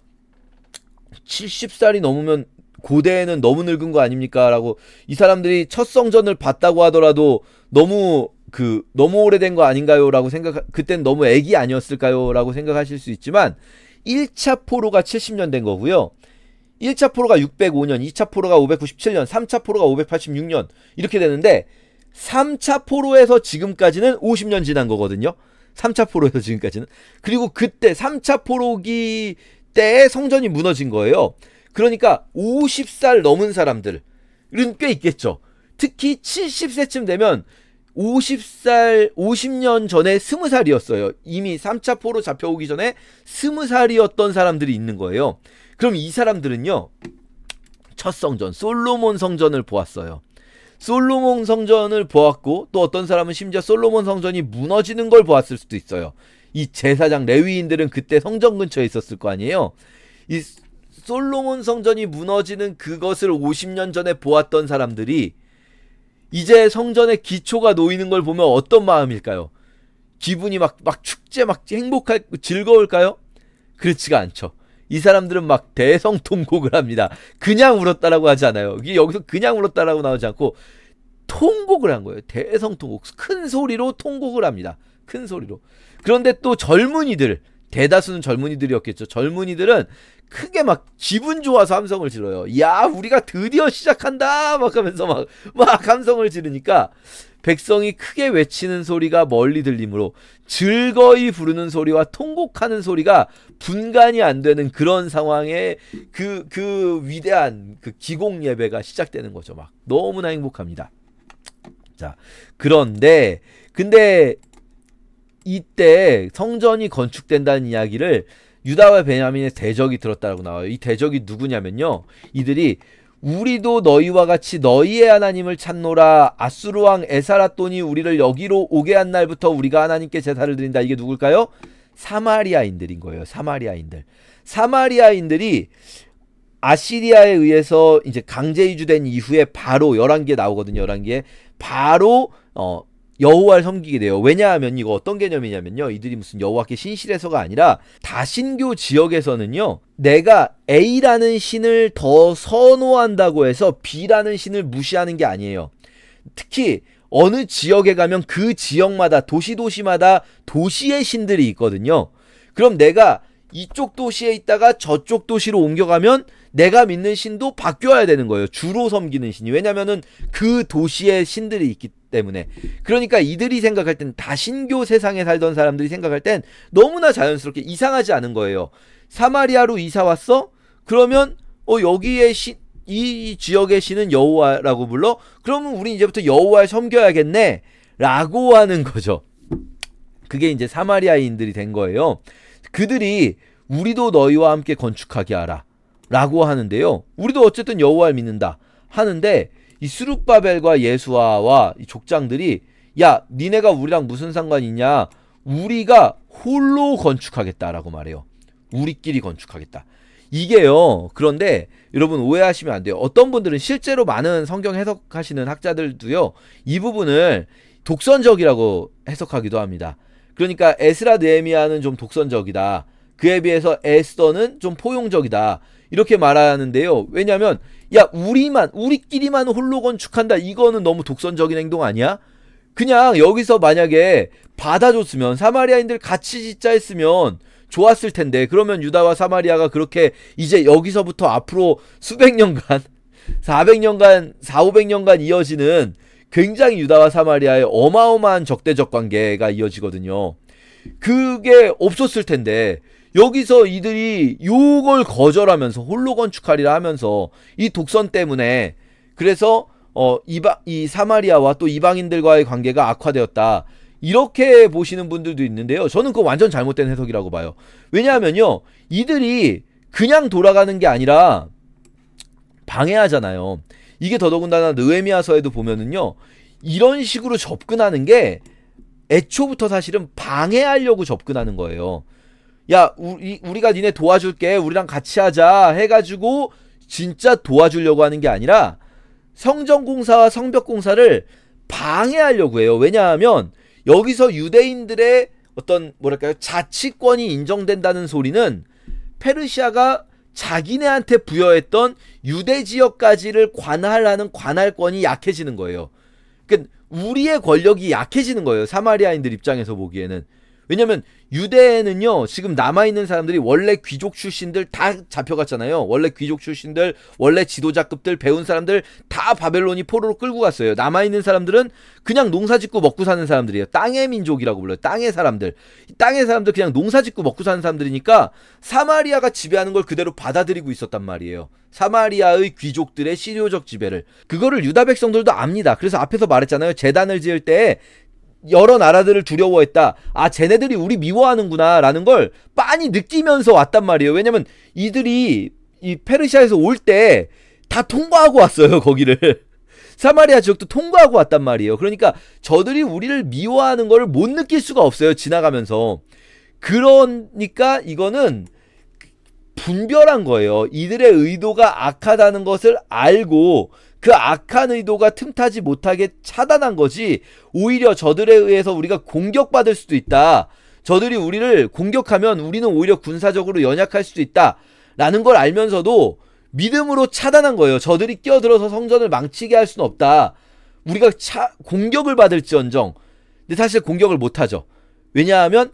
70살이 넘으면 고대에는 너무 늙은 거 아닙니까? 라고 이 사람들이 첫 성전을 봤다고 하더라도 너무 오래된 거 아닌가요? 라고 그땐 너무 애기 아니었을까요? 라고 생각하실 수 있지만 1차 포로가 70년 된 거고요. 1차 포로가 605년, 2차 포로가 597년, 3차 포로가 586년 이렇게 되는데 3차 포로에서 지금까지는 50년 지난 거거든요. 3차 포로에서 지금까지는. 그리고 그때 3차 포로기 때에 성전이 무너진 거예요. 그러니까 50살 넘은 사람들은 꽤 있겠죠. 특히 70세쯤 되면 50년 전에 20살이었어요. 이미 3차 포로 잡혀오기 전에 20살이었던 사람들이 있는 거예요. 그럼 이 사람들은요, 첫 성전, 솔로몬 성전을 보았어요. 솔로몬 성전을 보았고, 또 어떤 사람은 심지어 솔로몬 성전이 무너지는 걸 보았을 수도 있어요. 이 제사장 레위인들은 그때 성전 근처에 있었을 거 아니에요. 이 솔로몬 성전이 무너지는 그것을 50년 전에 보았던 사람들이 이제 성전의 기초가 놓이는 걸 보면 어떤 마음일까요? 기분이 막 축제, 막 즐거울까요? 그렇지가 않죠. 이 사람들은 막 대성통곡을 합니다. 그냥 울었다라고 하지 않아요. 이게 여기서 그냥 울었다라고 나오지 않고 통곡을 한 거예요. 대성통곡. 큰 소리로 통곡을 합니다. 큰 소리로. 그런데 또 젊은이들, 대다수는 젊은이들이었겠죠. 젊은이들은 크게 막 기분 좋아서 함성을 지르요. 야, 우리가 드디어 시작한다! 막 하면서 막 함성을 지르니까 백성이 크게 외치는 소리가 멀리 들리므로 즐거이 부르는 소리와 통곡하는 소리가 분간이 안 되는 그런 상황에 그 위대한 그 기공 예배가 시작되는 거죠. 막 너무나 행복합니다. 자, 근데 이때 성전이 건축된다는 이야기를 유다와 베냐민의 대적이 들었다고 나와요. 이 대적이 누구냐면요, 이들이 우리도 너희와 같이 너희의 하나님을 찾노라. 아수르 왕 에사라돈이 우리를 여기로 오게 한 날부터 우리가 하나님께 제사를 드린다. 이게 누굴까요? 사마리아인들인 거예요. 사마리아인들이 아시리아에 의해서 이제 강제 이주된 이후에 바로 11개 나오거든요. 11개. 바로 여호와를 섬기게 돼요. 왜냐하면 이거 어떤 개념이냐면요, 이들이 무슨 여호와께 신실해서가 아니라 다신교 지역에서는요, 내가 A라는 신을 더 선호한다고 해서 B라는 신을 무시하는 게 아니에요. 특히 어느 지역에 가면 그 지역마다 도시마다 도시의 신들이 있거든요. 그럼 내가 이쪽 도시에 있다가 저쪽 도시로 옮겨가면 내가 믿는 신도 바뀌어야 되는 거예요. 주로 섬기는 신이. 왜냐면은 그 도시에 신들이 있기 때문에. 그러니까 이들이 생각할 땐, 다신교 세상에 살던 사람들이 생각할 땐 너무나 자연스럽게 이상하지 않은 거예요. 사마리아로 이사 왔어? 그러면 여기에 이 지역의 신은 여호와라고 불러? 그러면 우리 이제부터 여호와를 섬겨야겠네 라고 하는 거죠. 그게 이제 사마리아인들이 된 거예요. 그들이 우리도 너희와 함께 건축하게 하라 라고 하는데요, 우리도 어쨌든 여호와를 믿는다 하는데, 이 스룹바벨과 예수아와 이 족장들이 야, 니네가 우리랑 무슨 상관이 있냐, 우리가 홀로 건축하겠다라고 말해요. 우리끼리 건축하겠다. 이게요. 그런데 여러분 오해하시면 안 돼요. 어떤 분들은 실제로 많은 성경 해석하시는 학자들도요. 이 부분을 독선적이라고 해석하기도 합니다. 그러니까 에스라 느헤미야는 좀 독선적이다. 그에 비해서 에스더는 좀 포용적이다. 이렇게 말하는데요. 왜냐하면 야 우리끼리만 홀로 건축한다. 이거는 너무 독선적인 행동 아니야? 그냥 여기서 만약에 받아줬으면 사마리아인들 같이 짓자 했으면 좋았을 텐데 그러면 유다와 사마리아가 그렇게 이제 여기서부터 앞으로 수백 년간 400년간 500년간 이어지는 굉장히 유다와 사마리아의 어마어마한 적대적 관계가 이어지거든요. 그게 없었을 텐데 여기서 이들이 요걸 거절하면서 홀로 건축하리라 하면서 이 독선 때문에 그래서 이 사마리아와 또 이방인들과의 관계가 악화되었다. 이렇게 보시는 분들도 있는데요. 저는 그거 완전 잘못된 해석이라고 봐요. 왜냐하면요. 이들이 그냥 돌아가는 게 아니라 방해하잖아요. 이게 더더군다나 느헤미야서에도 보면은요. 이런 식으로 접근하는 게 애초부터 사실은 방해하려고 접근하는 거예요. 야 우리가 니네 도와줄게. 우리랑 같이 하자 해가지고 진짜 도와주려고 하는 게 아니라 성전공사와 성벽공사를 방해하려고 해요. 왜냐하면 여기서 유대인들의 어떤 뭐랄까요 자치권이 인정된다는 소리는 페르시아가 자기네한테 부여했던 유대 지역까지를 관할하는 관할권이 약해지는 거예요. 그러니까 우리의 권력이 약해지는 거예요. 사마리아인들 입장에서 보기에는. 왜냐면 유대에는요 지금 남아있는 사람들이 원래 귀족 출신들 다 잡혀갔잖아요. 원래 귀족 출신들, 원래 지도자급들, 배운 사람들 다 바벨론이 포로로 끌고 갔어요. 남아있는 사람들은 그냥 농사짓고 먹고 사는 사람들이에요. 땅의 민족이라고 불러요. 땅의 사람들. 땅의 사람들 그냥 농사짓고 먹고 사는 사람들이니까 사마리아가 지배하는 걸 그대로 받아들이고 있었단 말이에요. 사마리아의 귀족들의 시료적 지배를. 그거를 유다 백성들도 압니다. 그래서 앞에서 말했잖아요. 제단을 지을 때 여러 나라들을 두려워했다. 아 쟤네들이 우리 미워하는구나 라는 걸 빤히 느끼면서 왔단 말이에요. 왜냐면 이들이 이 페르시아에서 올 때 다 통과하고 왔어요. 거기를 사마리아 지역도 통과하고 왔단 말이에요. 그러니까 저들이 우리를 미워하는 거를 못 느낄 수가 없어요. 지나가면서. 그러니까 이거는 분별한 거예요. 이들의 의도가 악하다는 것을 알고 그 악한 의도가 틈타지 못하게 차단한 거지. 오히려 저들에 의해서 우리가 공격받을 수도 있다. 저들이 우리를 공격하면 우리는 오히려 군사적으로 연약할 수도 있다 라는 걸 알면서도 믿음으로 차단한 거예요. 저들이 끼어들어서 성전을 망치게 할 수는 없다. 우리가 공격을 받을지언정. 근데 사실 공격을 못하죠. 왜냐하면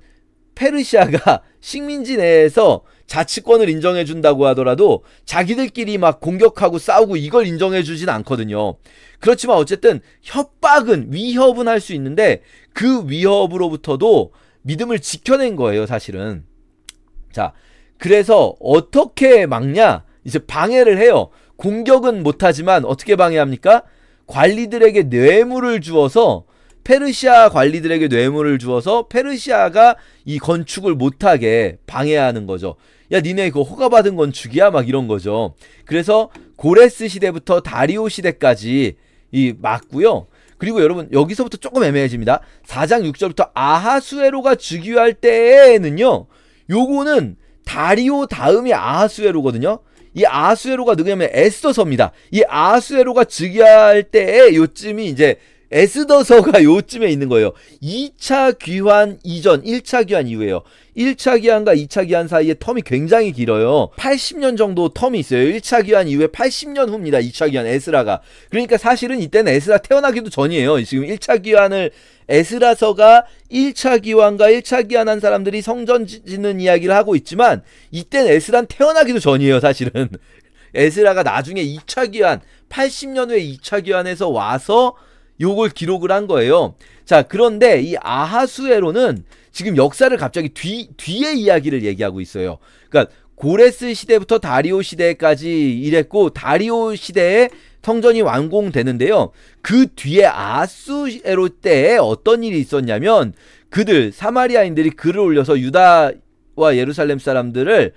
페르시아가 식민지 내에서 자치권을 인정해준다고 하더라도 자기들끼리 막 공격하고 싸우고 이걸 인정해주진 않거든요. 그렇지만 어쨌든 위협은 할 수 있는데 그 위협으로부터도 믿음을 지켜낸 거예요. 사실은. 자, 그래서 어떻게 막냐? 이제 방해를 해요. 공격은 못하지만 어떻게 방해합니까? 관리들에게 뇌물을 주어서 페르시아 관리들에게 뇌물을 주어서 페르시아가 이 건축을 못하게 방해하는 거죠. 야 니네 그거 허가받은 건축이야? 막 이런 거죠. 그래서 고레스 시대부터 다리오 시대까지 맞고요. 그리고 여러분 여기서부터 조금 애매해집니다. 4장 6절부터 아하수에로가 즉위할 때에는요. 요거는 다리오 다음이 아하수에로거든요. 이 아하수에로가 누구냐면 에스더서입니다. 이 아하수에로가 즉위할 때에 요쯤이 이제 에스더서가 요쯤에 있는 거예요. 2차 귀환 이전 1차 귀환 이후에요. 1차 귀환과 2차 귀환 사이에 텀이 굉장히 길어요. 80년 정도 텀이 있어요. 1차 귀환 이후에 80년 후입니다. 2차 귀환 에스라가. 그러니까 사실은 이때는 에스라 태어나기도 전이에요. 지금 1차 귀환을 에스라서가 1차 귀환과 1차 귀환한 사람들이 성전 짓는 이야기를 하고 있지만 이때는 에스라는 태어나기도 전이에요. 사실은. 에스라가 나중에 2차 귀환 80년 후에 2차 귀환에서 와서 요걸 기록을 한 거예요. 자, 그런데 이 아하수에로는 지금 역사를 갑자기 뒤의 이야기를 얘기하고 있어요. 그러니까 고레스 시대부터 다리오 시대까지 이랬고 다리오 시대에 성전이 완공되는데요. 그 뒤에 아하수에로 때에 어떤 일이 있었냐면 그들 사마리아인들이 글을 올려서 유다와 예루살렘 사람들을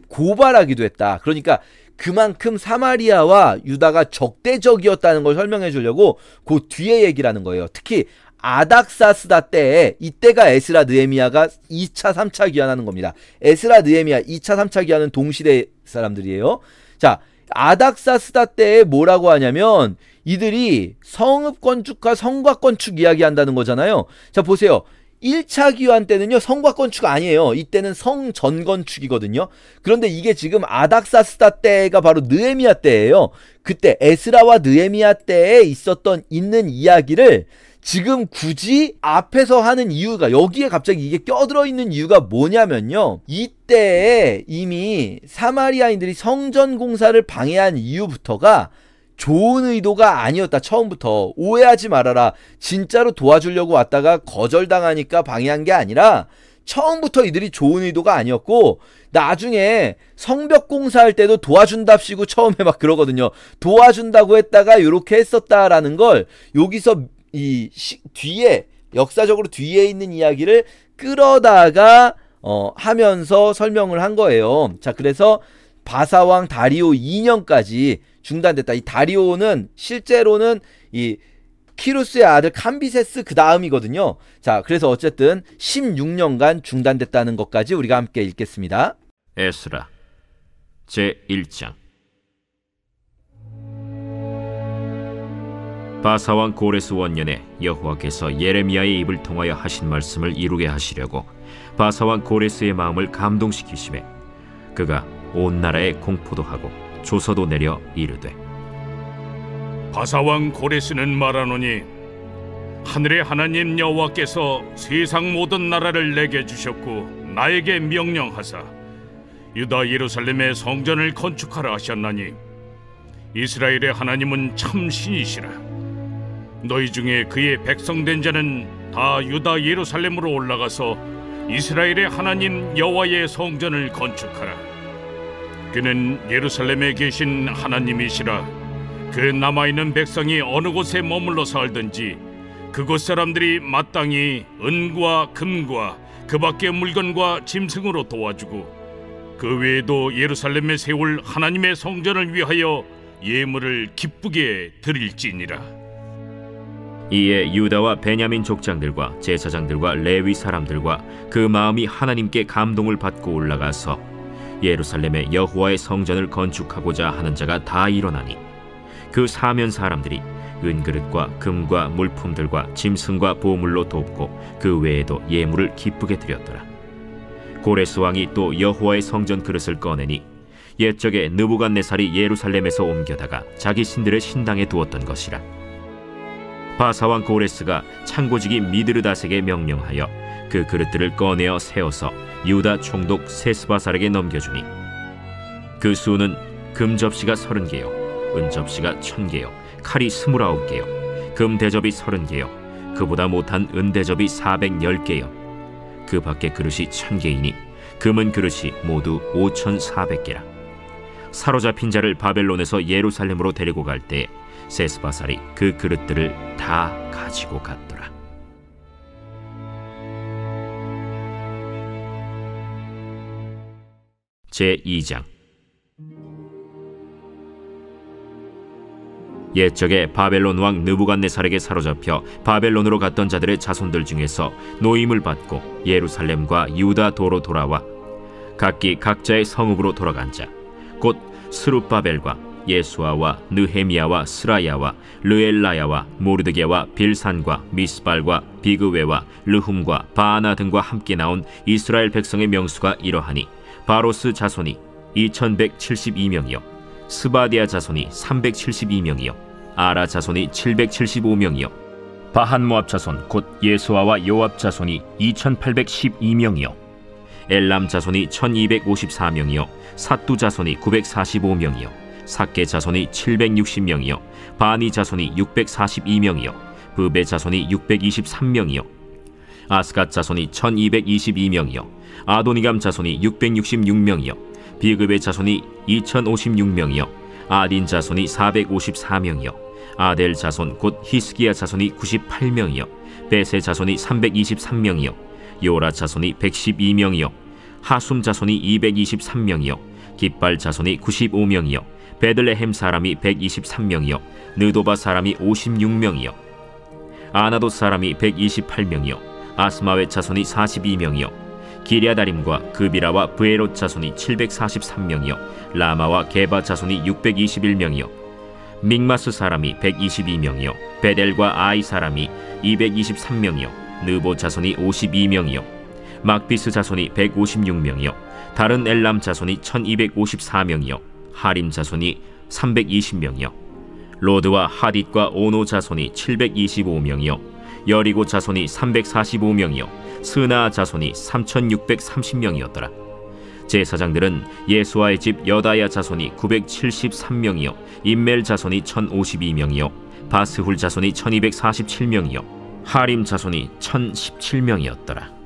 고발하기도 했다. 그러니까 그만큼 사마리아와 유다가 적대적이었다는 걸 설명해 주려고 그 뒤에 얘기를 하는 거예요. 특히 아닥사스다 때에, 이때가 에스라 느헤미야가 2차 3차 귀환하는 겁니다. 에스라 느헤미야 2차 3차 귀환은 동시대 사람들이에요. 자, 아닥사스다 때에 뭐라고 하냐면 이들이 성읍 건축과 성곽 건축 이야기한다는 거잖아요. 자, 보세요. 1차 귀환 때는요, 성곽 건축 아니에요. 이때는 성전 건축이거든요. 그런데 이게 지금 아닥사스다 때가 바로 느헤미야 때예요. 그때 에스라와 느헤미야 때에 있는 이야기를 지금 굳이 앞에서 하는 이유가, 여기에 갑자기 이게 껴들어 있는 이유가 뭐냐면요, 이때에 이미 사마리아인들이 성전 공사를 방해한 이유부터가 좋은 의도가 아니었다. 처음부터 오해하지 말아라. 진짜로 도와주려고 왔다가 거절당하니까 방해한 게 아니라 처음부터 이들이 좋은 의도가 아니었고, 나중에 성벽 공사할 때도 도와준답시고 처음에 막 그러거든요. 도와준다고 했다가 요렇게 했었다라는 걸 여기서 뒤에, 역사적으로 뒤에 있는 이야기를 끌어다가 하면서 설명을 한 거예요. 자, 그래서 바사왕 다리오 2년까지 중단됐다. 이 다리오는 실제로는 이 키루스의 아들 캄비세스 그 다음이거든요. 자, 그래서 어쨌든 16년간 중단됐다는 것까지 우리가 함께 읽겠습니다. 에스라 제1장. 바사왕 고레스 원년에 여호와께서 예레미야의 입을 통하여 하신 말씀을 이루게 하시려고 바사왕 고레스의 마음을 감동시키시매 그가 온 나라에 공포도 하고 조서도 내려 이르되, 바사왕 고레스는 말하노니 하늘의 하나님 여호와께서 세상 모든 나라를 내게 주셨고 나에게 명령하사 유다 예루살렘의 성전을 건축하라 하셨나니 이스라엘의 하나님은 참 신이시라. 너희 중에 그의 백성된 자는 다 유다 예루살렘으로 올라가서 이스라엘의 하나님 여호와의 성전을 건축하라. 그는 예루살렘에 계신 하나님이시라. 그 남아있는 백성이 어느 곳에 머물러 살든지 그곳 사람들이 마땅히 은과 금과 그 밖의 물건과 짐승으로 도와주고 그 외에도 예루살렘에 세울 하나님의 성전을 위하여 예물을 기쁘게 드릴지니라. 이에 유다와 베냐민 족장들과 제사장들과 레위 사람들과 그 마음이 하나님께 감동을 받고 올라가서 예루살렘에 여호와의 성전을 건축하고자 하는 자가 다 일어나니 그 사면 사람들이 은그릇과 금과 물품들과 짐승과 보물로 돕고 그 외에도 예물을 기쁘게 드렸더라. 고레스 왕이 또 여호와의 성전 그릇을 꺼내니 옛적에 느부갓네살이 예루살렘에서 옮겨다가 자기 신들의 신당에 두었던 것이라. 바사왕 고레스가 창고지기 미드르다색에 명령하여 그 그릇들을 꺼내어 세워서 유다 총독 세스바살에게 넘겨주니 그 수는 금 접시가 30개요 은 접시가 1000개요 칼이 29개요 금 대접이 30개요 그보다 못한 은 대접이 410개요 그 밖에 그릇이 1000개이니 금은 그릇이 모두 5400개라. 사로잡힌 자를 바벨론에서 예루살렘으로 데리고 갈 때 세스바살이 그 그릇들을 다 가지고 갔더라. 제2장. 옛적에 바벨론 왕 느부갓네살에게 사로잡혀 바벨론으로 갔던 자들의 자손들 중에서 노임을 받고 예루살렘과 유다 도로 돌아와 각기 각자의 성읍으로 돌아간 자, 곧 스룹바벨과 예수아와 느헤미야와 스라야와 르엘라야와 모르드게와 빌산과 미스발과 비그웨와 르훔과 바아나 등과 함께 나온 이스라엘 백성의 명수가 이러하니 바로스 자손이 2172명이요 스바디아 자손이 372명이요 아라 자손이 775명이요 바한모압 자손 곧 예수아와 요압 자손이 2812명이요 엘람 자손이 1254명이요 삿두 자손이 945명이요 삭게 자손이 760명이요 바니 자손이 642명이요 브베 자손이 623명이요 아스갓 자손이 1222명이요 아도니감 자손이 666명이요 비그베 자손이 2056명이요 아딘 자손이 454명이요 아델 자손 곧 히스기야 자손이 98명이요 베세 자손이 323명이요 요라 자손이 112명이요 하숨 자손이 223명이요 깃발 자손이 95명이요 베들레헴 사람이 123명이요 느도바 사람이 56명이요 아나도 사람이 128명이요 아스마웻 자손이 42명이요 기랴다림과 그비라와 브에롯 자손이 743명이요 라마와 게바 자손이 621명이요 믹마스 사람이 122명이요 베델과 아이 사람이 223명이요 느보 자손이 52명이요 막비스 자손이 156명이요 다른 엘람 자손이 1254명이요 하림 자손이 320명이요 로드와 하딧과 오노 자손이 725명이요 여리고 자손이 345명이요 스나 자손이 3630명이었더라. 제사장들은 예수아의 집 여다야 자손이 973명이요 임멜 자손이 1052명이요 바스훌 자손이 1247명이요 하림 자손이 1017명이었더라.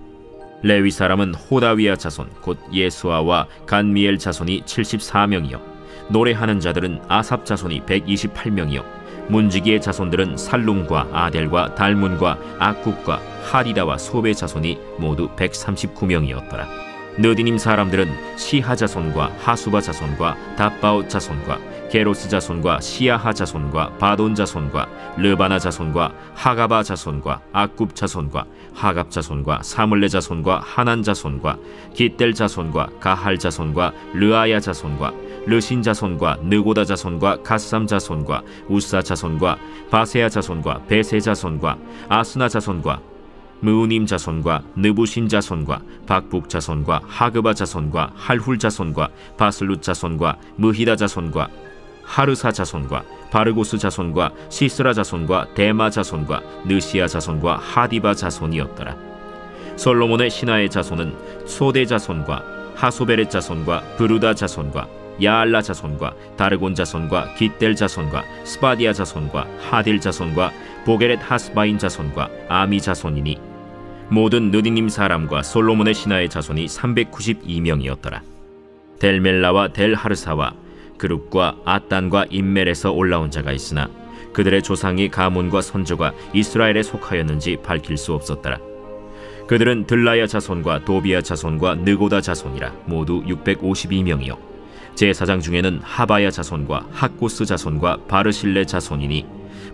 레위 사람은 호다위아 자손 곧 예수아와 간미엘 자손이 74명이요 노래하는 자들은 아삽 자손이 128명이요 문지기의 자손들은 살룸과 아델과 달문과 악굽과 하디다와 소베 자손이 모두 139명이었더라. 느디님 사람들은 시하 자손과 하수바 자손과 답바옷 자손과 게로스 자손과 시야하 자손과 바돈 자손과 르바나 자손과 하가바 자손과 악굽 자손과 하갑 자손과 사물레 자손과 하난 자손과 깃델 자손과 가할 자손과 르아야 자손과 르신 자손과 느고다 자손과 갓삼 자손과 우사 자손과 바세야 자손과 베세 자손과 아스나 자손과 무우님 자손과 느부신 자손과 박북 자손과 하그바 자손과 할훌 자손과 바슬룻 자손과 무히다 자손과 하르사 자손과 바르고스 자손과 시스라 자손과 데마 자손과 느시아 자손과 하디바 자손이었더라. 솔로몬의 신하의 자손은 소대 자손과 하소베렛 자손과 브루다 자손과 야알라 자손과 다르곤 자손과 깃델 자손과 스바디아 자손과 하딜 자손과 보게렛 하스바인 자손과 아미 자손이니 모든 느디님 사람과 솔로몬의 신하의 자손이 392명이었더라. 델멜라와 델하르사와 그룹과 아단과 임멜에서 올라온 자가 있으나 그들의 조상이 가문과 선조가 이스라엘에 속하였는지 밝힐 수 없었더라. 그들은 들라야 자손과 도비야 자손과 느고다 자손이라 모두 652명이요 제사장 중에는 하바야 자손과 학고스 자손과 바르실레 자손이니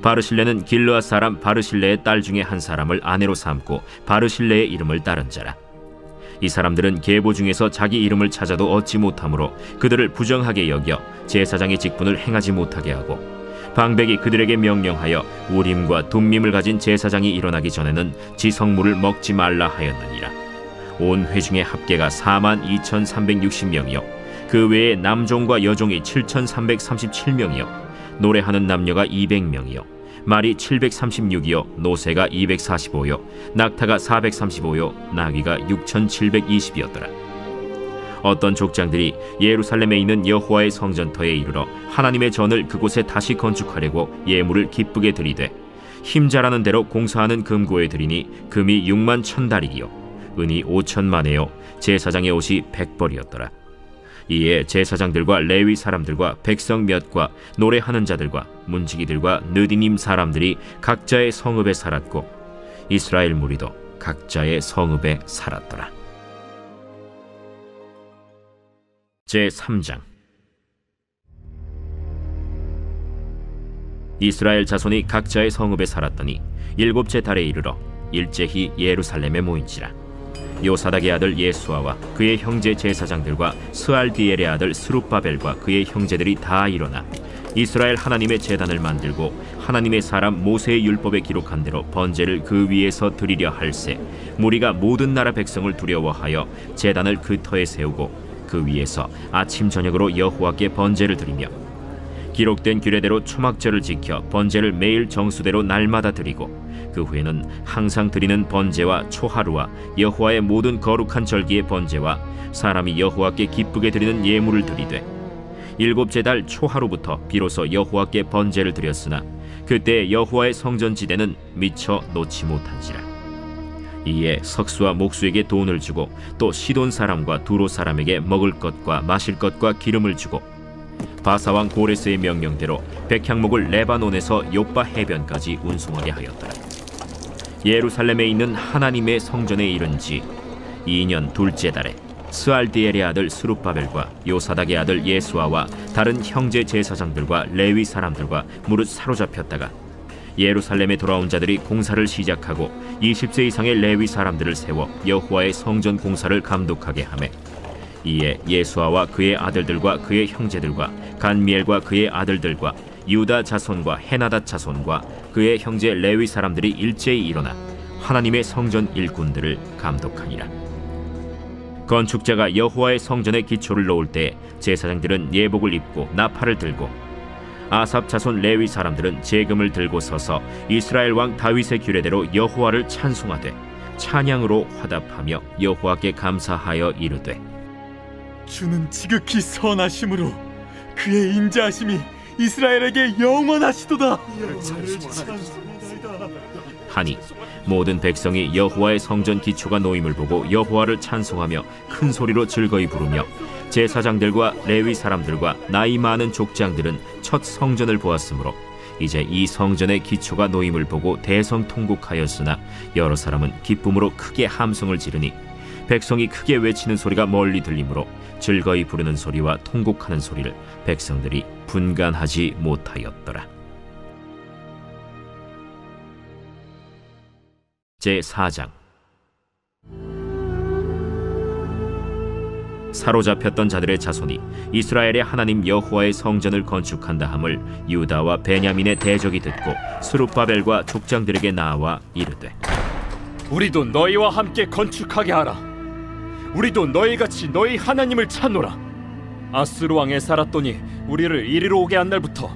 바르실레는 길르앗 사람 바르실레의 딸 중에 한 사람을 아내로 삼고 바르실레의 이름을 따른 자라. 이 사람들은 계보 중에서 자기 이름을 찾아도 얻지 못하므로 그들을 부정하게 여겨 제사장의 직분을 행하지 못하게 하고 방백이 그들에게 명령하여 우림과 둠밈을 가진 제사장이 일어나기 전에는 지성물을 먹지 말라 하였느니라. 온 회중의 합계가 42,360명이요 그 외에 남종과 여종이 7,337명이요 노래하는 남녀가 200명이요 말이 736이요 노새가 245요 낙타가 435요 나귀가 6,720이었더라. 어떤 족장들이 예루살렘에 있는 여호와의 성전터에 이르러 하나님의 전을 그곳에 다시 건축하려고 예물을 기쁘게 드리되 힘자라는 대로 공사하는 금고에 드리니 금이 6만 1,000다리기요 은이 5,000만에요 제사장의 옷이 100벌이었더라. 이에 제사장들과 레위 사람들과 백성 몇과 노래하는 자들과 문지기들과 느디님 사람들이 각자의 성읍에 살았고 이스라엘 무리도 각자의 성읍에 살았더라. 제3장 이스라엘 자손이 각자의 성읍에 살았더니 7째 달에 이르러 일제히 예루살렘에 모인지라. 요사닥의 아들 예수아와 그의 형제 제사장들과 스알디엘의 아들 스룹바벨과 그의 형제들이 다 일어나 이스라엘 하나님의 제단을 만들고 하나님의 사람 모세의 율법에 기록한 대로 번제를 그 위에서 드리려 할새 무리가 모든 나라 백성을 두려워하여 제단을 그 터에 세우고 그 위에서 아침 저녁으로 여호와께 번제를 드리며 기록된 규례대로 초막절을 지켜 번제를 매일 정수대로 날마다 드리고 그 후에는 항상 드리는 번제와 초하루와 여호와의 모든 거룩한 절기의 번제와 사람이 여호와께 기쁘게 드리는 예물을 드리되 7째 달 초하루부터 비로소 여호와께 번제를 드렸으나 그때 여호와의 성전지대는 미처 놓지 못한지라. 이에 석수와 목수에게 돈을 주고 또 시돈 사람과 두로 사람에게 먹을 것과 마실 것과 기름을 주고 바사왕 고레스의 명령대로 백향목을 레바논에서 욥바 해변까지 운송하게 하였더라. 예루살렘에 있는 하나님의 성전에 이른 지 2년 둘째 달에 스알디엘의 아들 스룹바벨과 요사닥의 아들 예수아와 다른 형제 제사장들과 레위 사람들과 무릇 사로잡혔다가 예루살렘에 돌아온 자들이 공사를 시작하고 20세 이상의 레위 사람들을 세워 여호와의 성전 공사를 감독하게 하매, 이에 예수아와 그의 아들들과 그의 형제들과 간미엘과 그의 아들들과 유다 자손과 헤나닷 자손과 그의 형제 레위 사람들이 일제히 일어나 하나님의 성전 일꾼들을 감독하니라. 건축자가 여호와의 성전의 기초를 놓을 때 제사장들은 예복을 입고 나팔을 들고, 아삽 자손 레위 사람들은 제금을 들고 서서 이스라엘 왕 다윗의 규례대로 여호와를 찬송하되 찬양으로 화답하며 여호와께 감사하여 이르되, 주는 지극히 선하심으로 그의 인자하심이 이스라엘에게 영원하시도다 하니, 모든 백성이 여호와의 성전 기초가 놓임을 보고 여호와를 찬송하며 큰 소리로 즐거이 부르며, 제사장들과 레위 사람들과 나이 많은 족장들은 첫 성전을 보았으므로 이제 이 성전의 기초가 놓임을 보고 대성통곡하였으나 여러 사람은 기쁨으로 크게 함성을 지르니, 백성이 크게 외치는 소리가 멀리 들리므로 즐거이 부르는 소리와 통곡하는 소리를 백성들이 분간하지 못하였더라. 제4장. 사로잡혔던 자들의 자손이 이스라엘의 하나님 여호와의 성전을 건축한다 함을 유다와 베냐민의 대적이 듣고 스룹바벨과 족장들에게 나와 이르되, 우리도 너희와 함께 건축하게 하라. 우리도 너희같이 너희 하나님을 찾노라. 아스루 왕 에사라돈이 우리를 이리로 오게 한 날부터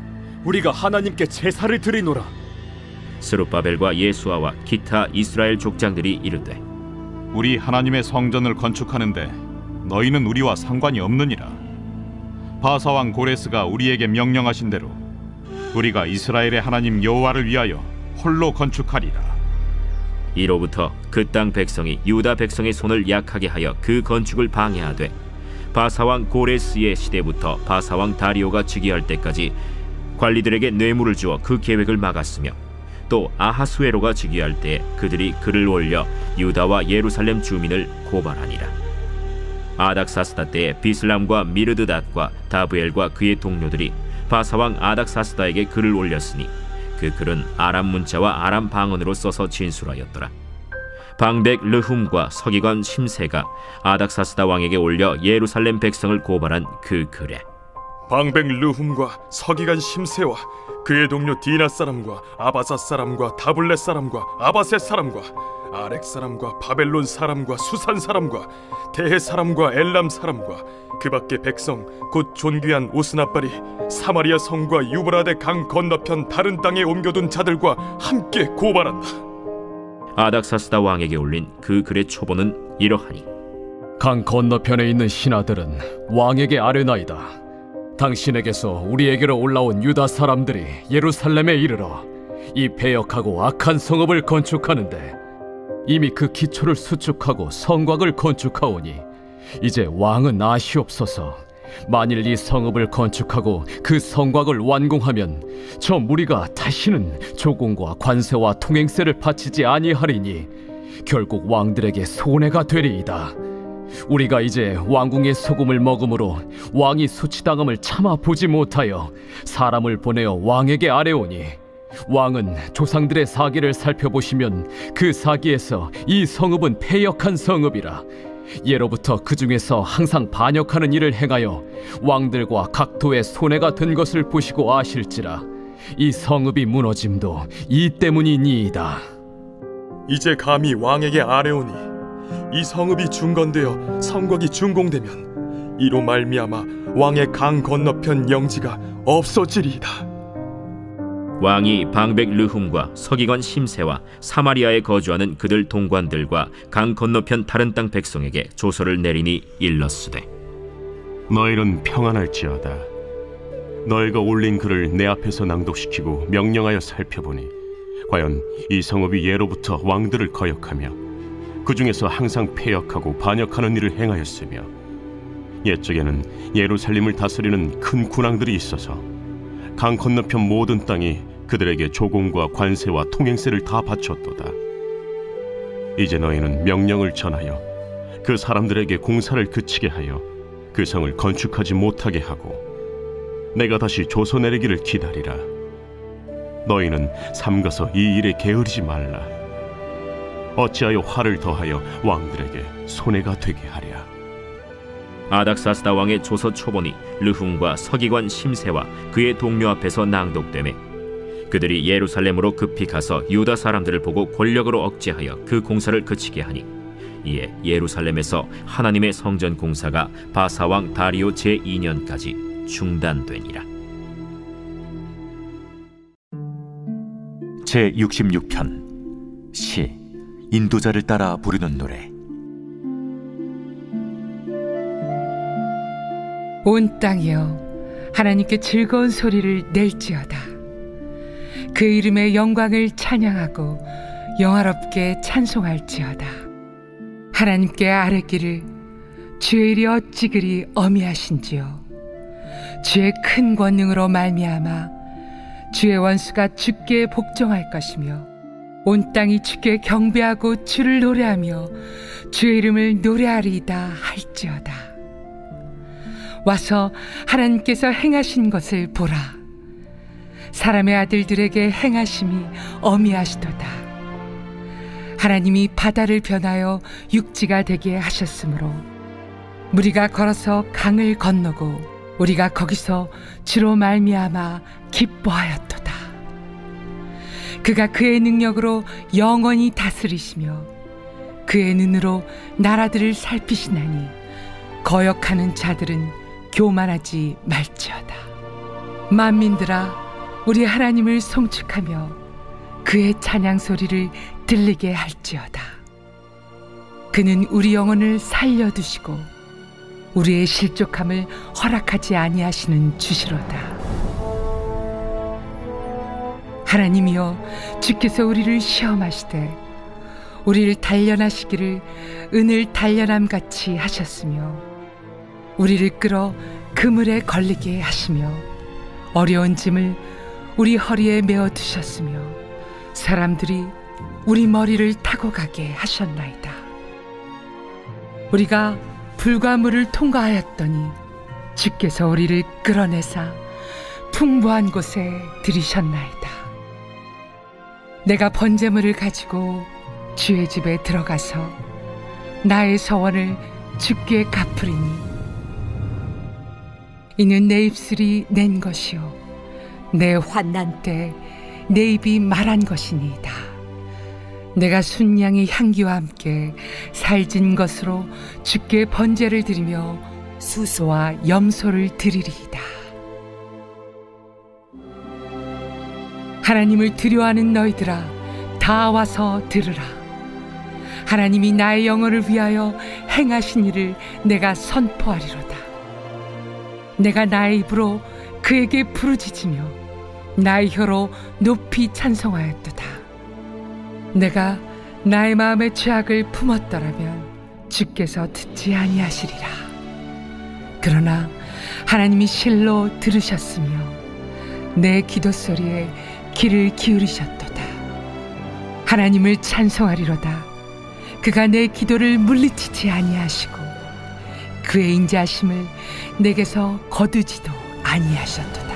우리가 하나님께 제사를 드리노라. 스룹바벨과 예수아와 기타 이스라엘 족장들이 이르되, 우리 하나님의 성전을 건축하는데 너희는 우리와 상관이 없느니라. 바사왕 고레스가 우리에게 명령하신 대로 우리가 이스라엘의 하나님 여호와를 위하여 홀로 건축하리라. 이로부터 그 땅 백성이 유다 백성의 손을 약하게 하여 그 건축을 방해하되, 바사왕 고레스의 시대부터 바사왕 다리오가 즉위할 때까지 관리들에게 뇌물을 주어 그 계획을 막았으며, 또 아하수에로가 즉위할 때 그들이 글을 올려 유다와 예루살렘 주민을 고발하니라. 아닥사스다 때에 비슬람과 미르드닷과 다브엘과 그의 동료들이 바사왕 아닥사스다에게 글을 올렸으니, 그 글은 아람 문자와 아람 방언으로 써서 진술하였더라. 방백 르훔과 서기관 심세가 아닥사스다 왕에게 올려 예루살렘 백성을 고발한 그 글에, 방백 르훔과 서기관 심세와 그의 동료 디나 사람과 아바사 사람과 다블렛 사람과 아바셋 사람과 아렉 사람과 바벨론 사람과 수산 사람과 대해 사람과 엘람 사람과 그 밖의 백성 곧 존귀한 오스나발이 사마리아 성과 유브라데 강 건너편 다른 땅에 옮겨둔 자들과 함께 고발한다. 아닥사스다 왕에게 올린 그 글의 초본은 이러하니, 강 건너편에 있는 신하들은 왕에게 아뢰나이다. 당신에게서 우리에게로 올라온 유다 사람들이 예루살렘에 이르러 이 패역하고 악한 성읍을 건축하는데, 이미 그 기초를 수축하고 성곽을 건축하오니 이제 왕은 아시옵소서. 만일 이 성읍을 건축하고 그 성곽을 완공하면 저 무리가 다시는 조공과 관세와 통행세를 바치지 아니하리니 결국 왕들에게 손해가 되리이다. 우리가 이제 왕궁의 소금을 먹음으로 왕이 수치당함을 참아 보지 못하여 사람을 보내어 왕에게 아뢰오니, 왕은 조상들의 사기를 살펴보시면 그 사기에서 이 성읍은 패역한 성읍이라. 예로부터 그 중에서 항상 반역하는 일을 행하여 왕들과 각도의 손해가 된 것을 보시고 아실지라. 이 성읍이 무너짐도 이 때문이니이다. 이제 감히 왕에게 아뢰오니, 이 성읍이 중건되어 성곽이 준공되면 이로 말미암아 왕의 강 건너편 영지가 없어지리이다. 왕이 방백 르훔과 서기관 심세와 사마리아에 거주하는 그들 동관들과 강 건너편 다른 땅 백성에게 조서를 내리니 일렀으되, 너희는 평안할지어다. 너희가 올린 글을 내 앞에서 낭독시키고 명령하여 살펴보니, 과연 이 성읍이 예로부터 왕들을 거역하며 그 중에서 항상 패역하고 반역하는 일을 행하였으며, 옛적에는 예루살렘을 다스리는 큰 군왕들이 있어서 강 건너편 모든 땅이 그들에게 조공과 관세와 통행세를 다 바쳤도다. 이제 너희는 명령을 전하여 그 사람들에게 공사를 그치게 하여 그 성을 건축하지 못하게 하고 내가 다시 조서 내리기를 기다리라. 너희는 삼가서 이 일에 게으르지 말라. 어찌하여 화를 더하여 왕들에게 손해가 되게 하랴. 아닥사스다 왕의 조서 초본이 르훔과 서기관 심세와 그의 동료 앞에서 낭독되매 그들이 예루살렘으로 급히 가서 유다 사람들을 보고 권력으로 억제하여 그 공사를 그치게 하니 이에 예루살렘에서 하나님의 성전 공사가 바사왕 다리오 제2년까지 중단되니라. 제66편 시 인도자를 따라 부르는 노래. 온 땅이여 하나님께 즐거운 소리를 낼지어다. 그 이름의 영광을 찬양하고 영화롭게 찬송할지어다. 하나님께 아뢰기를 주의 일이 어찌 그리 어미하신지요. 주의 큰 권능으로 말미암아 주의 원수가 주께 복종할 것이며 온 땅이 주께 경배하고 주를 노래하며 주의 이름을 노래하리이다 할지어다. 와서 하나님께서 행하신 것을 보라. 사람의 아들들에게 행하심이 어미하시도다. 하나님이 바다를 변하여 육지가 되게 하셨으므로 무리가 걸어서 강을 건너고 우리가 거기서 주로 말미암아 기뻐하였도다. 그가 그의 능력으로 영원히 다스리시며 그의 눈으로 나라들을 살피시나니 거역하는 자들은 교만하지 말지어다. 만민들아 우리 하나님을 송축하며 그의 찬양 소리를 들리게 할지어다. 그는 우리 영혼을 살려두시고 우리의 실족함을 허락하지 아니하시는 주시로다. 하나님이여 주께서 우리를 시험하시되 우리를 단련하시기를 은을 단련함같이 하셨으며 우리를 끌어 그물에 걸리게 하시며 어려운 짐을 우리 허리에 메어 두셨으며 사람들이 우리 머리를 타고 가게 하셨나이다. 우리가 불과 물을 통과하였더니 주께서 우리를 끌어내사 풍부한 곳에 들이셨나이다. 내가 번제물을 가지고 주의 집에 들어가서 나의 서원을 주께 갚으리니 이는 내 입술이 낸 것이요 내 환난 때 내 입이 말한 것이니이다. 내가 순양의 향기와 함께 살진 것으로 주께 번제를 드리며 수소와 염소를 드리리이다. 하나님을 두려워하는 너희들아 다 와서 들으라. 하나님이 나의 영혼을 위하여 행하신 일을 내가 선포하리로다. 내가 나의 입으로 그에게 부르짖으며 나의 혀로 높이 찬송하였도다. 내가 나의 마음의 죄악을 품었더라면 주께서 듣지 아니하시리라. 그러나 하나님이 실로 들으셨으며 내 기도 소리에 귀를 기울이셨도다. 하나님을 찬송하리로다. 그가 내 기도를 물리치지 아니하시고 그의 인자하심을 내게서 거두지도 아니하셨도다.